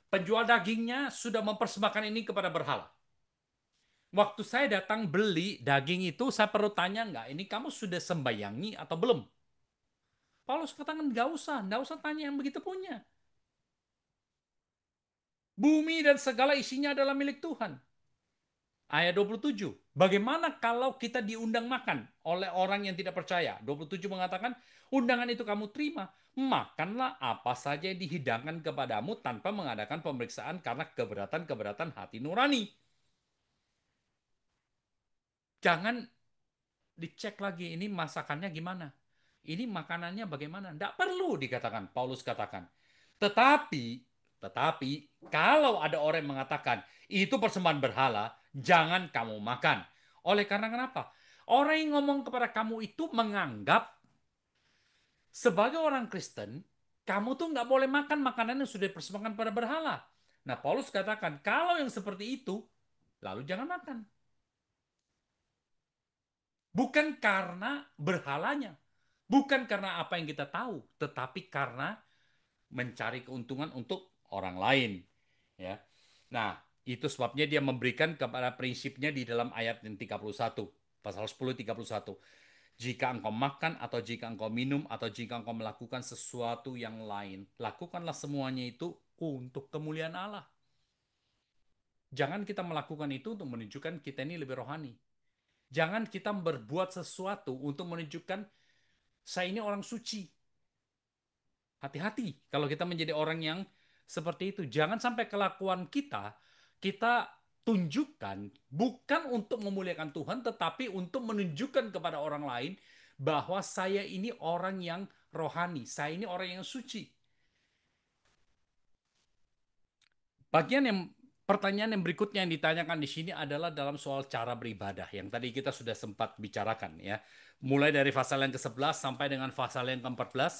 Speaker 1: Penjual dagingnya sudah mempersembahkan ini kepada berhala. Waktu saya datang beli daging itu, saya perlu tanya nggak, ini kamu sudah sembayangi atau belum? Paulus katakan nggak usah tanya yang begitu punya. Bumi dan segala isinya adalah milik Tuhan. Ayat 27. Bagaimana kalau kita diundang makan oleh orang yang tidak percaya? 27 mengatakan, undangan itu kamu terima. Makanlah apa saja yang dihidangkan kepadamu tanpa mengadakan pemeriksaan karena keberatan-keberatan hati nurani. Jangan dicek lagi ini masakannya gimana. Ini makanannya bagaimana. Tidak perlu dikatakan, Paulus katakan. Tetapi, tetapi kalau ada orang yang mengatakan itu persembahan berhala, jangan kamu makan. Oleh karena kenapa? Orang yang ngomong kepada kamu itu menganggap sebagai orang Kristen, kamu tuh nggak boleh makan makanan yang sudah dipersembahkan pada berhala. Nah, Paulus katakan, kalau yang seperti itu, lalu jangan makan. Bukan karena berhalanya, bukan karena apa yang kita tahu, tetapi karena mencari keuntungan untuk orang lain. Ya. Nah, itu sebabnya dia memberikan kepada prinsipnya di dalam ayat yang 31, pasal 10 31. Jika engkau makan atau jika engkau minum atau jika engkau melakukan sesuatu yang lain, lakukanlah semuanya itu untuk kemuliaan Allah. Jangan kita melakukan itu untuk menunjukkan kita ini lebih rohani. Jangan kita berbuat sesuatu untuk menunjukkan saya ini orang suci. Hati-hati kalau kita menjadi orang yang seperti itu. Jangan sampai kelakuan kita tunjukkan bukan untuk memuliakan Tuhan, tetapi untuk menunjukkan kepada orang lain bahwa saya ini orang yang rohani, saya ini orang yang suci. Bagian yang pertanyaan yang berikutnya yang ditanyakan di sini adalah dalam soal cara beribadah yang tadi kita sudah sempat bicarakan ya. Mulai dari pasal yang ke-11 sampai dengan pasal yang ke-14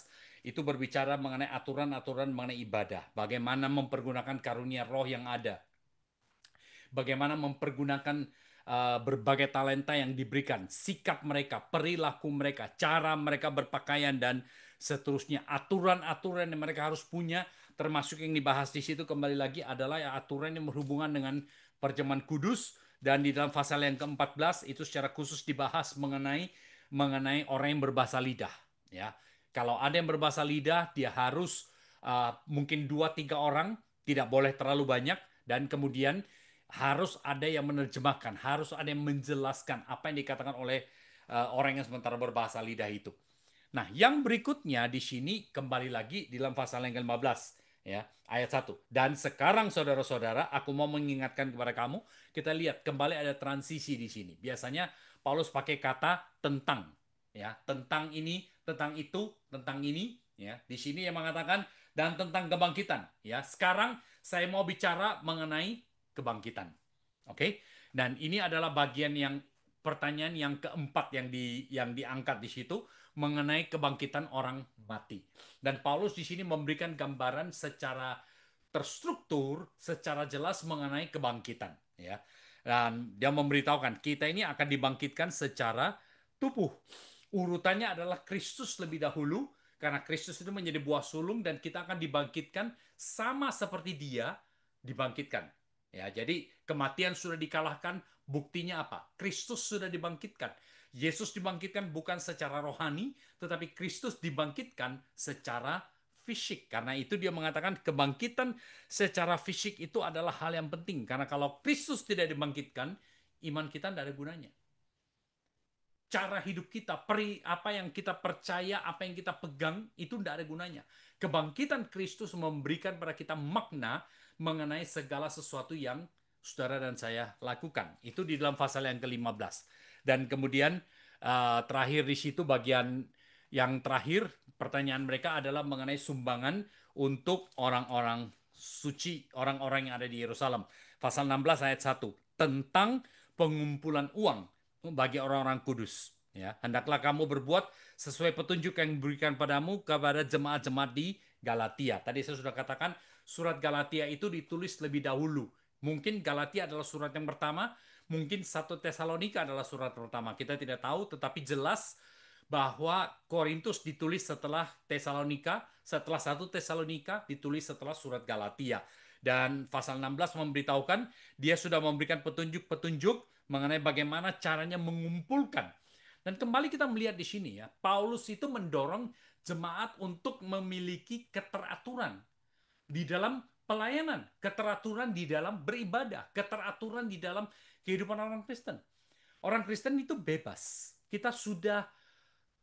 Speaker 1: itu berbicara mengenai aturan-aturan mengenai ibadah, bagaimana mempergunakan karunia roh yang ada, bagaimana mempergunakan berbagai talenta yang diberikan, sikap mereka, perilaku mereka, cara mereka berpakaian dan seterusnya, aturan-aturan yang mereka harus punya, termasuk yang dibahas di situ kembali lagi adalah aturan yang berhubungan dengan perjamuan kudus dan di dalam pasal yang ke-14 itu secara khusus dibahas mengenai orang yang berbahasa lidah, ya. Kalau ada yang berbahasa lidah, dia harus mungkin 2 3 orang, tidak boleh terlalu banyak, dan kemudian harus ada yang menerjemahkan, harus ada yang menjelaskan apa yang dikatakan oleh orang yang sementara berbahasa lidah itu. Nah, yang berikutnya di sini kembali lagi di dalam pasal yang ke-15 ya, ayat 1. Dan sekarang saudara-saudara, aku mau mengingatkan kepada kamu, kita lihat kembali ada transisi di sini. Biasanya Paulus pakai kata tentang ya, tentang ini, tentang itu, tentang ini ya. Di sini yang mengatakan dan tentang kebangkitan ya. Sekarang saya mau bicara mengenai kebangkitan. Oke? Dan ini adalah bagian yang pertanyaan yang keempat yang diangkat di situ mengenai kebangkitan orang mati. Dan Paulus di sini memberikan gambaran secara terstruktur, secara jelas mengenai kebangkitan, ya. Dan dia memberitahukan kita ini akan dibangkitkan secara tubuh. Urutannya adalah Kristus lebih dahulu, karena Kristus itu menjadi buah sulung dan kita akan dibangkitkan sama seperti Dia dibangkitkan. Ya, jadi kematian sudah dikalahkan, buktinya apa? Kristus sudah dibangkitkan. Yesus dibangkitkan bukan secara rohani, tetapi Kristus dibangkitkan secara fisik. Karena itu dia mengatakan kebangkitan secara fisik itu adalah hal yang penting. Karena kalau Kristus tidak dibangkitkan, iman kita tidak ada gunanya. Cara hidup kita, apa yang kita percaya, apa yang kita pegang, itu tidak ada gunanya. Kebangkitan Kristus memberikan pada kita makna mengenai segala sesuatu yang saudara dan saya lakukan. Itu di dalam pasal yang ke-15. Dan kemudian terakhir di situ bagian yang terakhir, pertanyaan mereka adalah mengenai sumbangan untuk orang-orang suci, orang-orang yang ada di Yerusalem. Pasal 16 ayat 1, tentang pengumpulan uang bagi orang-orang kudus. Ya, hendaklah kamu berbuat sesuai petunjuk yang diberikan padamu kepada jemaat-jemaat di Galatia. Tadi saya sudah katakan surat Galatia itu ditulis lebih dahulu. Mungkin Galatia adalah surat yang pertama, mungkin 1 Tesalonika adalah surat pertama. Kita tidak tahu, tetapi jelas bahwa Korintus ditulis setelah Tesalonika, setelah 1 Tesalonika ditulis setelah surat Galatia. Dan pasal 16 memberitahukan dia sudah memberikan petunjuk-petunjuk mengenai bagaimana caranya mengumpulkan. Dan kembali kita melihat di sini ya, Paulus itu mendorong jemaat untuk memiliki keteraturan di dalam pelayanan, keteraturan di dalam beribadah, keteraturan di dalam kehidupan orang Kristen. Orang Kristen itu bebas. Kita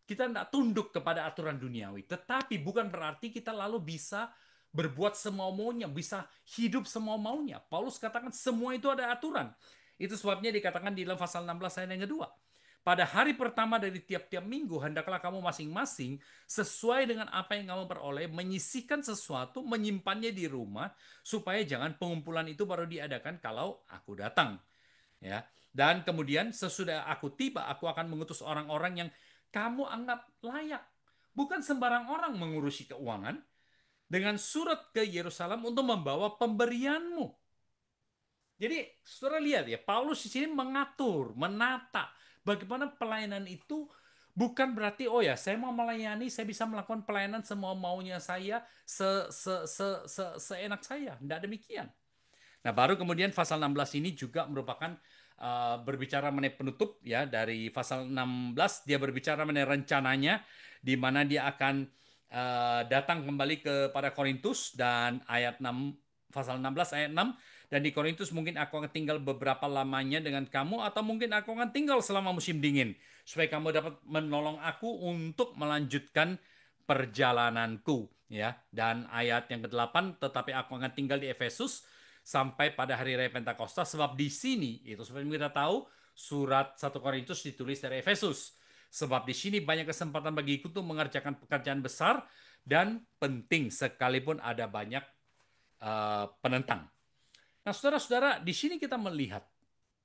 Speaker 1: tidak tunduk kepada aturan duniawi, tetapi bukan berarti kita lalu bisa berbuat semau maunya, bisa hidup semau maunya. Paulus katakan semua itu ada aturan. Itu sebabnya dikatakan di dalam pasal 16 ayat yang kedua. Pada hari pertama dari tiap-tiap minggu, hendaklah kamu masing-masing sesuai dengan apa yang kamu peroleh, menyisihkan sesuatu, menyimpannya di rumah, supaya jangan pengumpulan itu baru diadakan kalau aku datang. Ya. Dan kemudian sesudah aku tiba, aku akan mengutus orang-orang yang kamu anggap layak. Bukan sembarang orang mengurusi keuangan dengan surat ke Yerusalem untuk membawa pemberianmu. Jadi, saudara lihat ya, Paulus di sini mengatur, menata bagaimana pelayanan itu bukan berarti oh ya, saya mau melayani, saya bisa melakukan pelayanan semua maunya saya, seenak saya. Tidak demikian. Nah, baru kemudian pasal 16 ini juga merupakan berbicara mengenai penutup ya dari pasal 16 dia berbicara mengenai rencananya di mana dia akan datang kembali kepada Korintus dan ayat 6 pasal 16 ayat 6 dan di Korintus mungkin aku akan tinggal beberapa lamanya dengan kamu atau mungkin aku akan tinggal selama musim dingin supaya kamu dapat menolong aku untuk melanjutkan perjalananku ya dan ayat yang ke-8 tetapi aku akan tinggal di Efesus sampai pada hari raya Pentakosta sebab di sini itu seperti kita tahu surat 1 Korintus ditulis dari Efesus sebab di sini banyak kesempatan bagiku untuk mengerjakan pekerjaan besar dan penting sekalipun ada banyak penentang. Nah, saudara-saudara, di sini kita melihat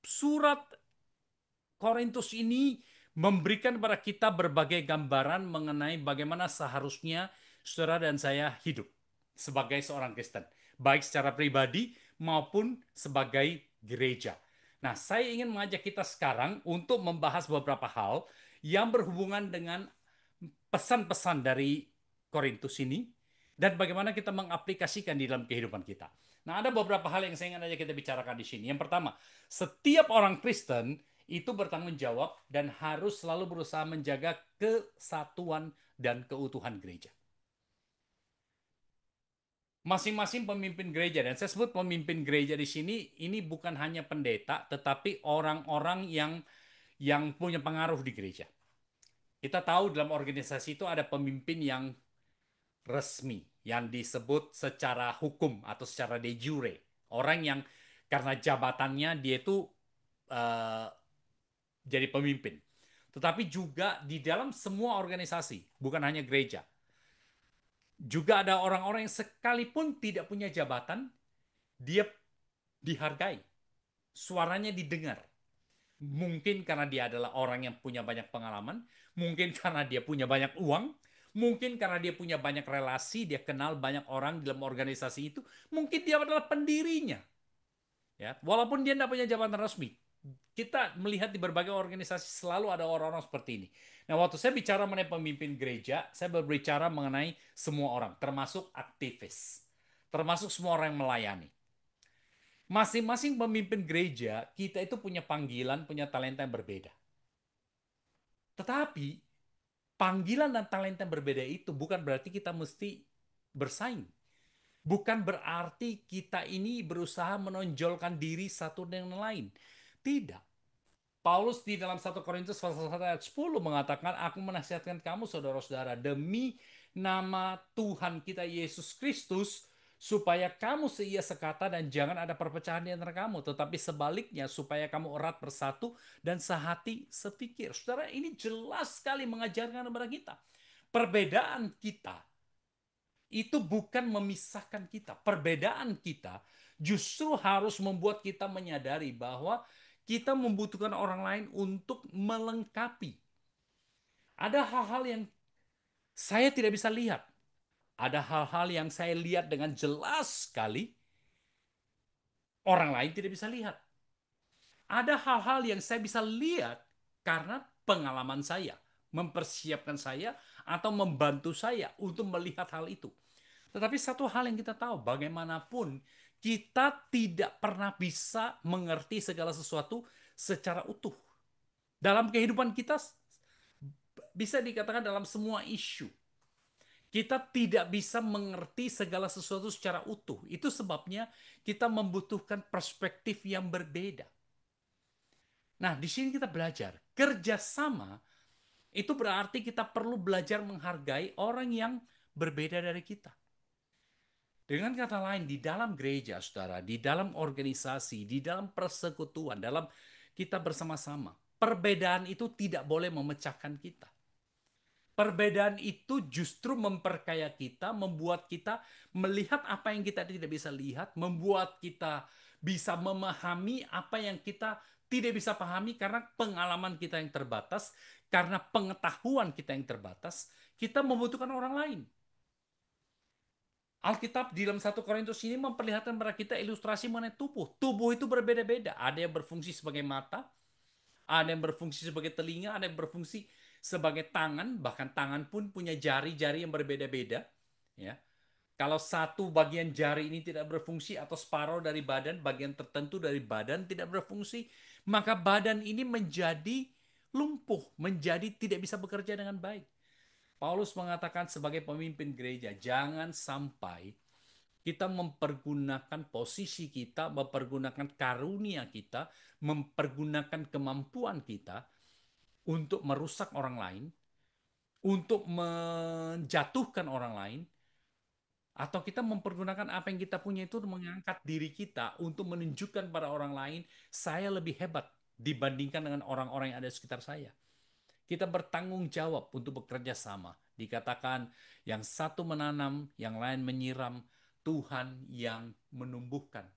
Speaker 1: surat Korintus ini memberikan kepada kita berbagai gambaran mengenai bagaimana seharusnya saudara dan saya hidup sebagai seorang Kristen, baik secara pribadi maupun sebagai gereja. Nah, saya ingin mengajak kita sekarang untuk membahas beberapa hal yang berhubungan dengan pesan-pesan dari Korintus ini dan bagaimana kita mengaplikasikan di dalam kehidupan kita. Nah, ada beberapa hal yang saya ingin aja kita bicarakan di sini. Yang pertama, setiap orang Kristen itu bertanggung jawab dan harus selalu berusaha menjaga kesatuan dan keutuhan gereja. Masing-masing pemimpin gereja, dan saya sebut pemimpin gereja di sini, ini bukan hanya pendeta, tetapi orang-orang yang punya pengaruh di gereja. Kita tahu dalam organisasi itu ada pemimpin yang resmi, yang disebut secara hukum atau secara de jure. Orang yang karena jabatannya dia itu eh, jadi pemimpin. Tetapi juga di dalam semua organisasi, bukan hanya gereja. Juga ada orang-orang yang sekalipun tidak punya jabatan, dia dihargai. Suaranya didengar. Mungkin karena dia adalah orang yang punya banyak pengalaman, mungkin karena dia punya banyak uang, mungkin karena dia punya banyak relasi, dia kenal banyak orang dalam organisasi itu, mungkin dia adalah pendirinya. Ya, walaupun dia tidak punya jabatan resmi, kita melihat di berbagai organisasi selalu ada orang-orang seperti ini. Nah, waktu saya bicara mengenai pemimpin gereja, saya berbicara mengenai semua orang, termasuk aktivis, termasuk semua orang yang melayani. Masing-masing pemimpin gereja, kita itu punya panggilan, punya talenta yang berbeda. Tetapi panggilan dan talenta yang berbeda itu bukan berarti kita mesti bersaing. Bukan berarti kita ini berusaha menonjolkan diri satu dengan lain. Tidak. Paulus di dalam 1 Korintus pasal 1 ayat 10 mengatakan, aku menasihatkan kamu saudara-saudara demi nama Tuhan kita Yesus Kristus supaya kamu seia sekata dan jangan ada perpecahan di antara kamu, tetapi sebaliknya supaya kamu erat bersatu dan sehati sepikir. Saudara, ini jelas sekali mengajarkan kepada kita. Perbedaan kita itu bukan memisahkan kita. Perbedaan kita justru harus membuat kita menyadari bahwa kita membutuhkan orang lain untuk melengkapi. Ada hal-hal yang saya tidak bisa lihat. Ada hal-hal yang saya lihat dengan jelas sekali, orang lain tidak bisa lihat. Ada hal-hal yang saya bisa lihat karena pengalaman saya, mempersiapkan saya, atau membantu saya untuk melihat hal itu. Tetapi satu hal yang kita tahu, bagaimanapun kita tidak pernah bisa mengerti segala sesuatu secara utuh. Dalam kehidupan kita bisa dikatakan dalam semua isu. Kita tidak bisa mengerti segala sesuatu secara utuh. Itu sebabnya kita membutuhkan perspektif yang berbeda. Nah, di sini kita belajar kerjasama itu berarti kita perlu belajar menghargai orang yang berbeda dari kita. Dengan kata lain, di dalam gereja, saudara, di dalam organisasi, di dalam persekutuan, dalam kita bersama-sama, perbedaan itu tidak boleh memecahkan kita. Perbedaan itu justru memperkaya kita, membuat kita melihat apa yang kita tidak bisa lihat, membuat kita bisa memahami apa yang kita tidak bisa pahami karena pengalaman kita yang terbatas, karena pengetahuan kita yang terbatas, kita membutuhkan orang lain. Alkitab di dalam 1 Korintus ini memperlihatkan kepada kita ilustrasi mengenai tubuh. Tubuh itu berbeda-beda. Ada yang berfungsi sebagai mata, ada yang berfungsi sebagai telinga, ada yang berfungsi sebagai tangan, bahkan tangan pun punya jari-jari yang berbeda-beda. Ya, kalau satu bagian jari ini tidak berfungsi atau separuh dari badan, bagian tertentu dari badan tidak berfungsi, maka badan ini menjadi lumpuh, menjadi tidak bisa bekerja dengan baik. Paulus mengatakan sebagai pemimpin gereja, jangan sampai kita mempergunakan posisi kita, mempergunakan karunia kita, mempergunakan kemampuan kita untuk merusak orang lain, untuk menjatuhkan orang lain, atau kita mempergunakan apa yang kita punya itu untuk mengangkat diri kita untuk menunjukkan pada orang lain, saya lebih hebat dibandingkan dengan orang-orang yang ada di sekitar saya. Kita bertanggung jawab untuk bekerja sama. Dikatakan yang satu menanam, yang lain menyiram, Tuhan yang menumbuhkan.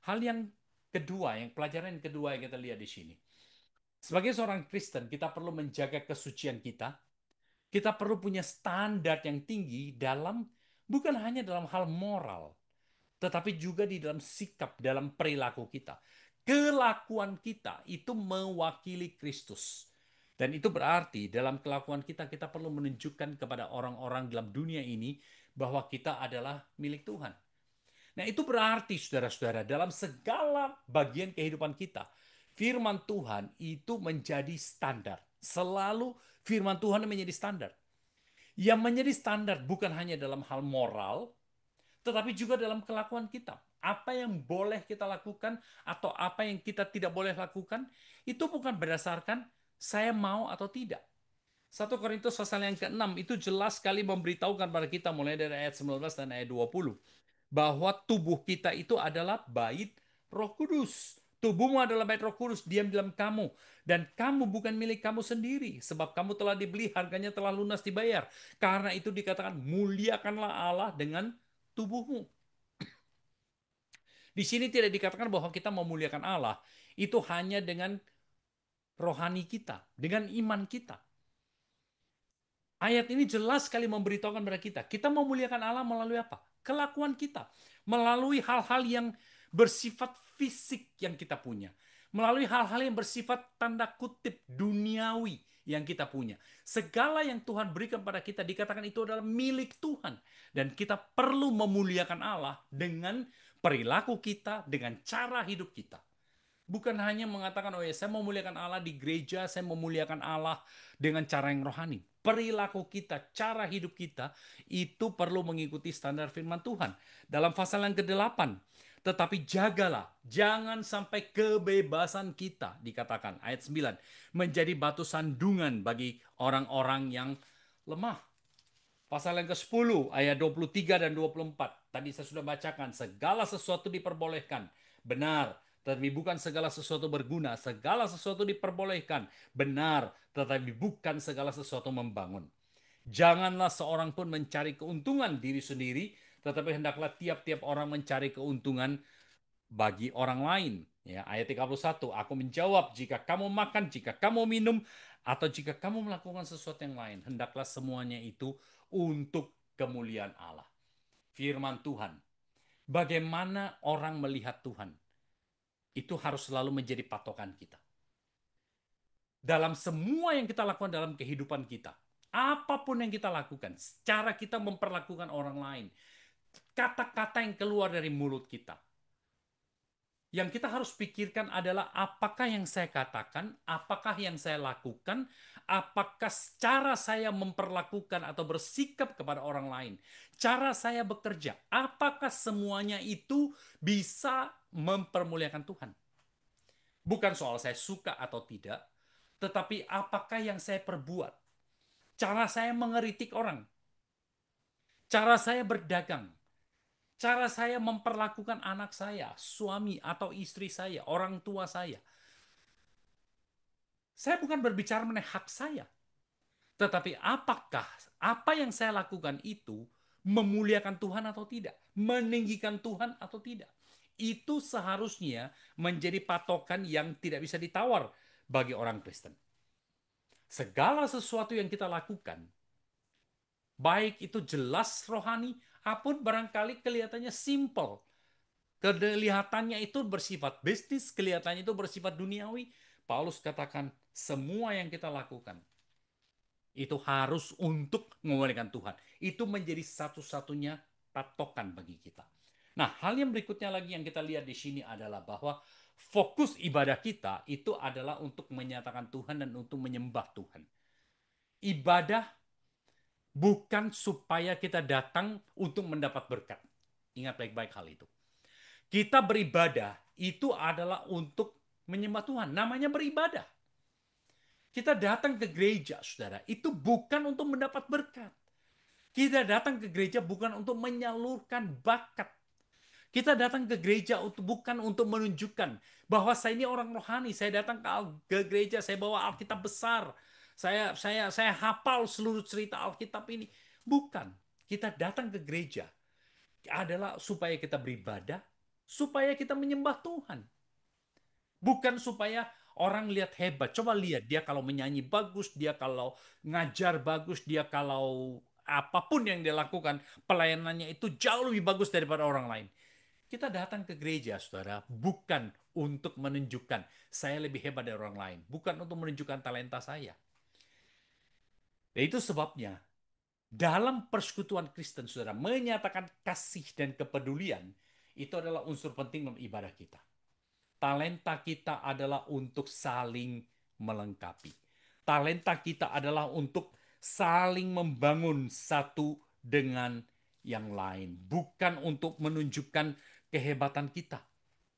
Speaker 1: Hal yang kedua, yang pelajaran yang kedua yang kita lihat di sini. Sebagai seorang Kristen, kita perlu menjaga kesucian kita. Kita perlu punya standar yang tinggi dalam, bukan hanya dalam hal moral, tetapi juga di dalam sikap, dalam perilaku kita. Kelakuan kita itu mewakili Kristus. Dan itu berarti dalam kelakuan kita, kita perlu menunjukkan kepada orang-orang dalam dunia ini bahwa kita adalah milik Tuhan. Nah, itu berarti saudara-saudara, dalam segala bagian kehidupan kita, firman Tuhan itu menjadi standar. Selalu firman Tuhan menjadi standar. Yang menjadi standar bukan hanya dalam hal moral, tetapi juga dalam kelakuan kita. apa yang boleh kita lakukan atau apa yang kita tidak boleh lakukan, itu bukan berdasarkan saya mau atau tidak. 1 Korintus pasal yang ke-6 itu jelas sekali memberitahukan pada kita mulai dari ayat 19 dan ayat 20 bahwa tubuh kita itu adalah bait Roh Kudus. Tubuhmu adalah bait Roh Kudus, diam dalam kamu. Dan kamu bukan milik kamu sendiri, sebab kamu telah dibeli, harganya telah lunas dibayar. Karena itu dikatakan, muliakanlah Allah dengan tubuhmu. Di sini tidak dikatakan bahwa kita memuliakan Allah, itu hanya dengan rohani kita, dengan iman kita. Ayat ini jelas sekali memberitahukan kepada kita. Kita memuliakan Allah melalui apa? Kelakuan kita. Melalui hal-hal yang bersifat fisik yang kita punya. Melalui hal-hal yang bersifat tanda kutip duniawi yang kita punya. Segala yang Tuhan berikan pada kita dikatakan itu adalah milik Tuhan. Dan kita perlu memuliakan Allah dengan perilaku kita, dengan cara hidup kita. Bukan hanya mengatakan, oh ya, saya memuliakan Allah di gereja, saya memuliakan Allah dengan cara yang rohani. Perilaku kita, cara hidup kita, itu perlu mengikuti standar firman Tuhan. Dalam pasal yang ke-8, tetapi jagalah, jangan sampai kebebasan kita, dikatakan, ayat 9, menjadi batu sandungan bagi orang-orang yang lemah. Pasal yang ke-10 ayat 23 dan 24. Tadi saya sudah bacakan. Segala sesuatu diperbolehkan. Benar. Tetapi bukan segala sesuatu berguna. Segala sesuatu diperbolehkan. Benar. Tetapi bukan segala sesuatu membangun. Janganlah seorang pun mencari keuntungan diri sendiri. Tetapi hendaklah tiap-tiap orang mencari keuntungan bagi orang lain. Ya, ayat 31, aku menjawab, jika kamu makan, jika kamu minum, atau jika kamu melakukan sesuatu yang lain, hendaklah semuanya itu untuk kemuliaan Allah. Firman Tuhan. Bagaimana orang melihat Tuhan? Itu harus selalu menjadi patokan kita. Dalam semua yang kita lakukan dalam kehidupan kita, apapun yang kita lakukan, cara kita memperlakukan orang lain, kata-kata yang keluar dari mulut kita, yang kita harus pikirkan adalah apakah yang saya katakan, apakah yang saya lakukan, apakah cara saya memperlakukan atau bersikap kepada orang lain, cara saya bekerja, apakah semuanya itu bisa mempermuliakan Tuhan. Bukan soal saya suka atau tidak, tetapi apakah yang saya perbuat, cara saya mengeritik orang, cara saya berdagang, cara saya memperlakukan anak saya, suami atau istri saya, orang tua saya. Saya bukan berbicara mengenai hak saya. Tetapi apakah apa yang saya lakukan itu memuliakan Tuhan atau tidak? Meninggikan Tuhan atau tidak? Itu seharusnya menjadi patokan yang tidak bisa ditawar bagi orang Kristen. Segala sesuatu yang kita lakukan, baik itu jelas rohani, apun barangkali kelihatannya simple. Kelihatannya itu bersifat bisnis, kelihatannya itu bersifat duniawi. Paulus katakan, semua yang kita lakukan itu harus untuk memuliakan Tuhan. Itu menjadi satu-satunya patokan bagi kita. Nah, hal yang berikutnya lagi yang kita lihat di sini adalah bahwa fokus ibadah kita itu adalah untuk menyatakan Tuhan dan untuk menyembah Tuhan. Ibadah bukan supaya kita datang untuk mendapat berkat. Ingat baik-baik hal itu. Kita beribadah itu adalah untuk menyembah Tuhan. Namanya beribadah. Kita datang ke gereja, saudara, itu bukan untuk mendapat berkat. Kita datang ke gereja bukan untuk menyalurkan bakat. Kita datang ke gereja bukan untuk menunjukkan bahwa saya ini orang rohani. Saya datang ke gereja, saya bawa Alkitab besar. Saya hafal seluruh cerita Alkitab ini. Bukan. Kita datang ke gereja adalah supaya kita beribadah, supaya kita menyembah Tuhan. Bukan supaya orang lihat hebat. Coba lihat dia kalau menyanyi bagus, dia kalau ngajar bagus, dia kalau apapun yang dia lakukan, pelayanannya itu jauh lebih bagus daripada orang lain. Kita datang ke gereja, saudara, bukan untuk menunjukkan saya lebih hebat dari orang lain. Bukan untuk menunjukkan talenta saya. Dan itu sebabnya, dalam persekutuan Kristen, saudara, menyatakan kasih dan kepedulian, itu adalah unsur penting dalam ibadah kita. Talenta kita adalah untuk saling melengkapi. Talenta kita adalah untuk saling membangun satu dengan yang lain. Bukan untuk menunjukkan kehebatan kita.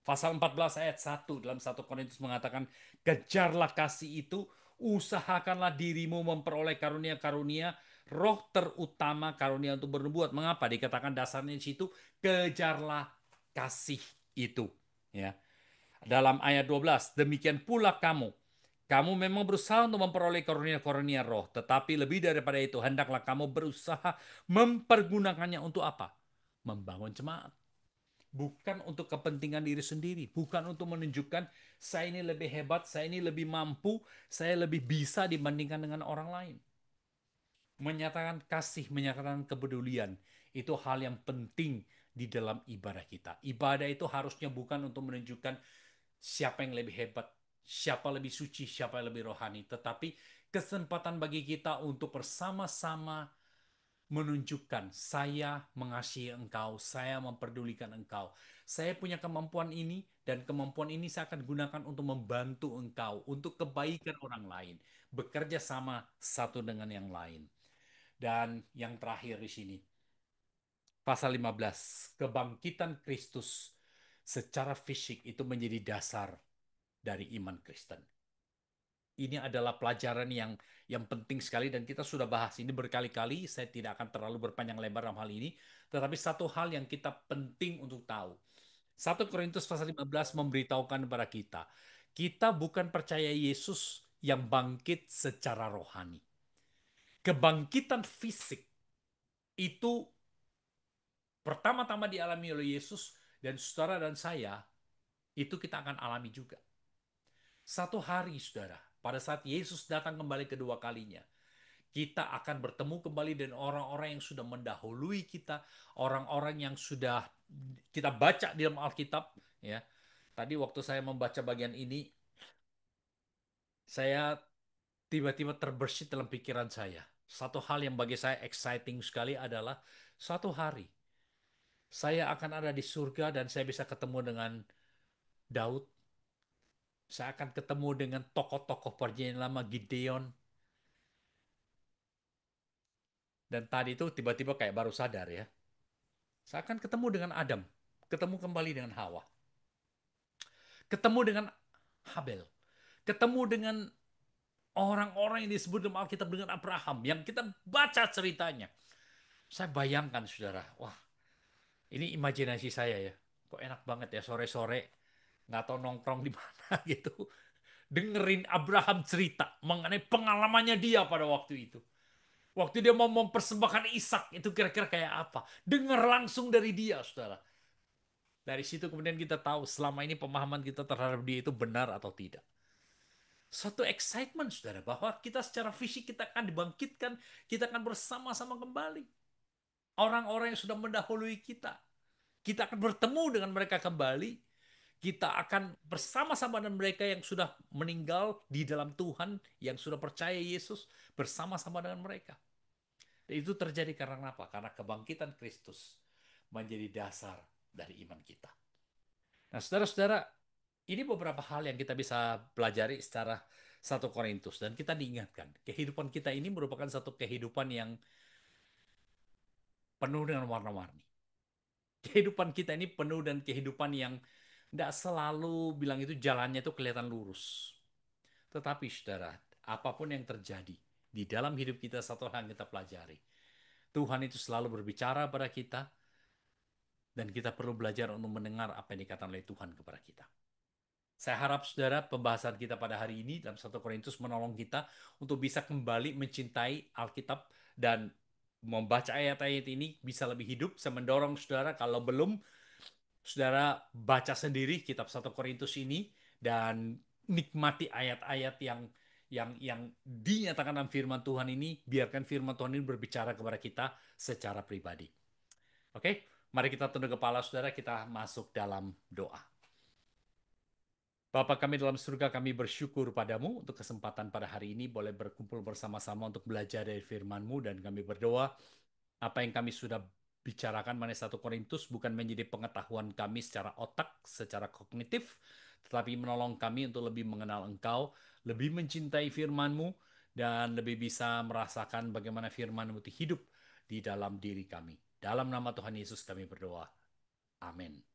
Speaker 1: Pasal 14 ayat 1 dalam 1 Korintus mengatakan, kejarlah kasih itu, usahakanlah dirimu memperoleh karunia-karunia, roh terutama karunia untuk bernubuat. Mengapa? Dikatakan dasarnya di situ, kejarlah kasih itu. Ya. Dalam ayat 12, demikian pula kamu. Kamu memang berusaha untuk memperoleh karunia-karunia roh, tetapi lebih daripada itu, hendaklah kamu berusaha mempergunakannya untuk apa? Membangun jemaat. Bukan untuk kepentingan diri sendiri, bukan untuk menunjukkan saya ini lebih hebat, saya ini lebih mampu, saya lebih bisa dibandingkan dengan orang lain. Menyatakan kasih, menyatakan kepedulian, itu hal yang penting di dalam ibadah kita. Ibadah itu harusnya bukan untuk menunjukkan siapa yang lebih hebat, siapa lebih suci, siapa yang lebih rohani, tetapi kesempatan bagi kita untuk bersama-sama menunjukkan saya mengasihi engkau, saya memperdulikan engkau. Saya punya kemampuan ini dan kemampuan ini saya akan gunakan untuk membantu engkau, untuk kebaikan orang lain, bekerja sama satu dengan yang lain. Dan yang terakhir di sini, pasal 15, kebangkitan Kristus secara fisik itu menjadi dasar dari iman Kristen. Ini adalah pelajaran yang penting sekali dan kita sudah bahas ini berkali-kali. Saya tidak akan terlalu berpanjang lebar dalam hal ini, tetapi satu hal yang kita penting untuk tahu. 1 Korintus pasal 15 memberitahukan kepada kita, kita bukan percaya Yesus yang bangkit secara rohani. Kebangkitan fisik itu pertama-tama dialami oleh Yesus dan saudara dan saya, itu kita akan alami juga. Satu hari, saudara, pada saat Yesus datang kembali kedua kalinya, kita akan bertemu kembali dengan orang-orang yang sudah mendahului kita, orang-orang yang sudah kita baca di dalam Alkitab. Ya, tadi waktu saya membaca bagian ini, saya tiba-tiba terbersit dalam pikiran saya. Satu hal yang bagi saya exciting sekali adalah suatu hari saya akan ada di surga dan saya bisa ketemu dengan Daud. Saya akan ketemu dengan tokoh-tokoh perjanjian lama Gideon. Dan tadi itu tiba-tiba kayak baru sadar ya. Saya akan ketemu dengan Adam. Ketemu kembali dengan Hawa. Ketemu dengan Habel. Ketemu dengan orang-orang yang disebut dalam Alkitab dengan Abraham. Yang kita baca ceritanya. Saya bayangkan saudara. Wah, ini imajinasi saya ya. Kok enak banget ya sore-sore. Nggak tahu nongkrong di mana gitu. Dengerin Abraham cerita mengenai pengalamannya dia pada waktu itu. Waktu dia mau mempersembahkan Ishak itu kira-kira kayak apa? Dengar langsung dari dia, saudara. Dari situ kemudian kita tahu selama ini pemahaman kita terhadap dia itu benar atau tidak. Suatu excitement, saudara, bahwa kita secara fisik kita akan dibangkitkan, kita akan bersama-sama kembali. Orang-orang yang sudah mendahului kita akan bertemu dengan mereka kembali. Kita akan bersama-sama dengan mereka yang sudah meninggal di dalam Tuhan, yang sudah percaya Yesus, bersama-sama dengan mereka. Dan itu terjadi karena apa? Karena kebangkitan Kristus menjadi dasar dari iman kita. Nah, saudara-saudara, ini beberapa hal yang kita bisa pelajari secara 1 Korintus. Dan kita diingatkan, kehidupan kita ini merupakan satu kehidupan yang penuh dengan warna-warni. Kehidupan kita ini penuh dan kehidupan yang tidak selalu bilang itu jalannya itu kelihatan lurus. Tetapi saudara, apapun yang terjadi di dalam hidup kita, satu hal yang kita pelajari. Tuhan itu selalu berbicara pada kita dan kita perlu belajar untuk mendengar apa yang dikatakan oleh Tuhan kepada kita. Saya harap saudara pembahasan kita pada hari ini dalam 1 Korintus menolong kita untuk bisa kembali mencintai Alkitab dan membaca ayat-ayat ini bisa lebih hidup. Saya mendorong saudara kalau belum, saudara baca sendiri kitab 1 Korintus ini dan nikmati ayat-ayat yang dinyatakan dalam firman Tuhan ini. Biarkan firman Tuhan ini berbicara kepada kita secara pribadi. Oke, mari kita tunduk kepala saudara, kita masuk dalam doa. Bapa kami dalam surga, kami bersyukur padamu untuk kesempatan pada hari ini boleh berkumpul bersama-sama untuk belajar dari firman-Mu dan kami berdoa apa yang kami sudah bicarakan mengenai 1 Korintus bukan menjadi pengetahuan kami secara otak, secara kognitif, tetapi menolong kami untuk lebih mengenal Engkau, lebih mencintai firman-Mu, dan lebih bisa merasakan bagaimana firman-Mu itu hidup di dalam diri kami. Dalam nama Tuhan Yesus kami berdoa. Amin.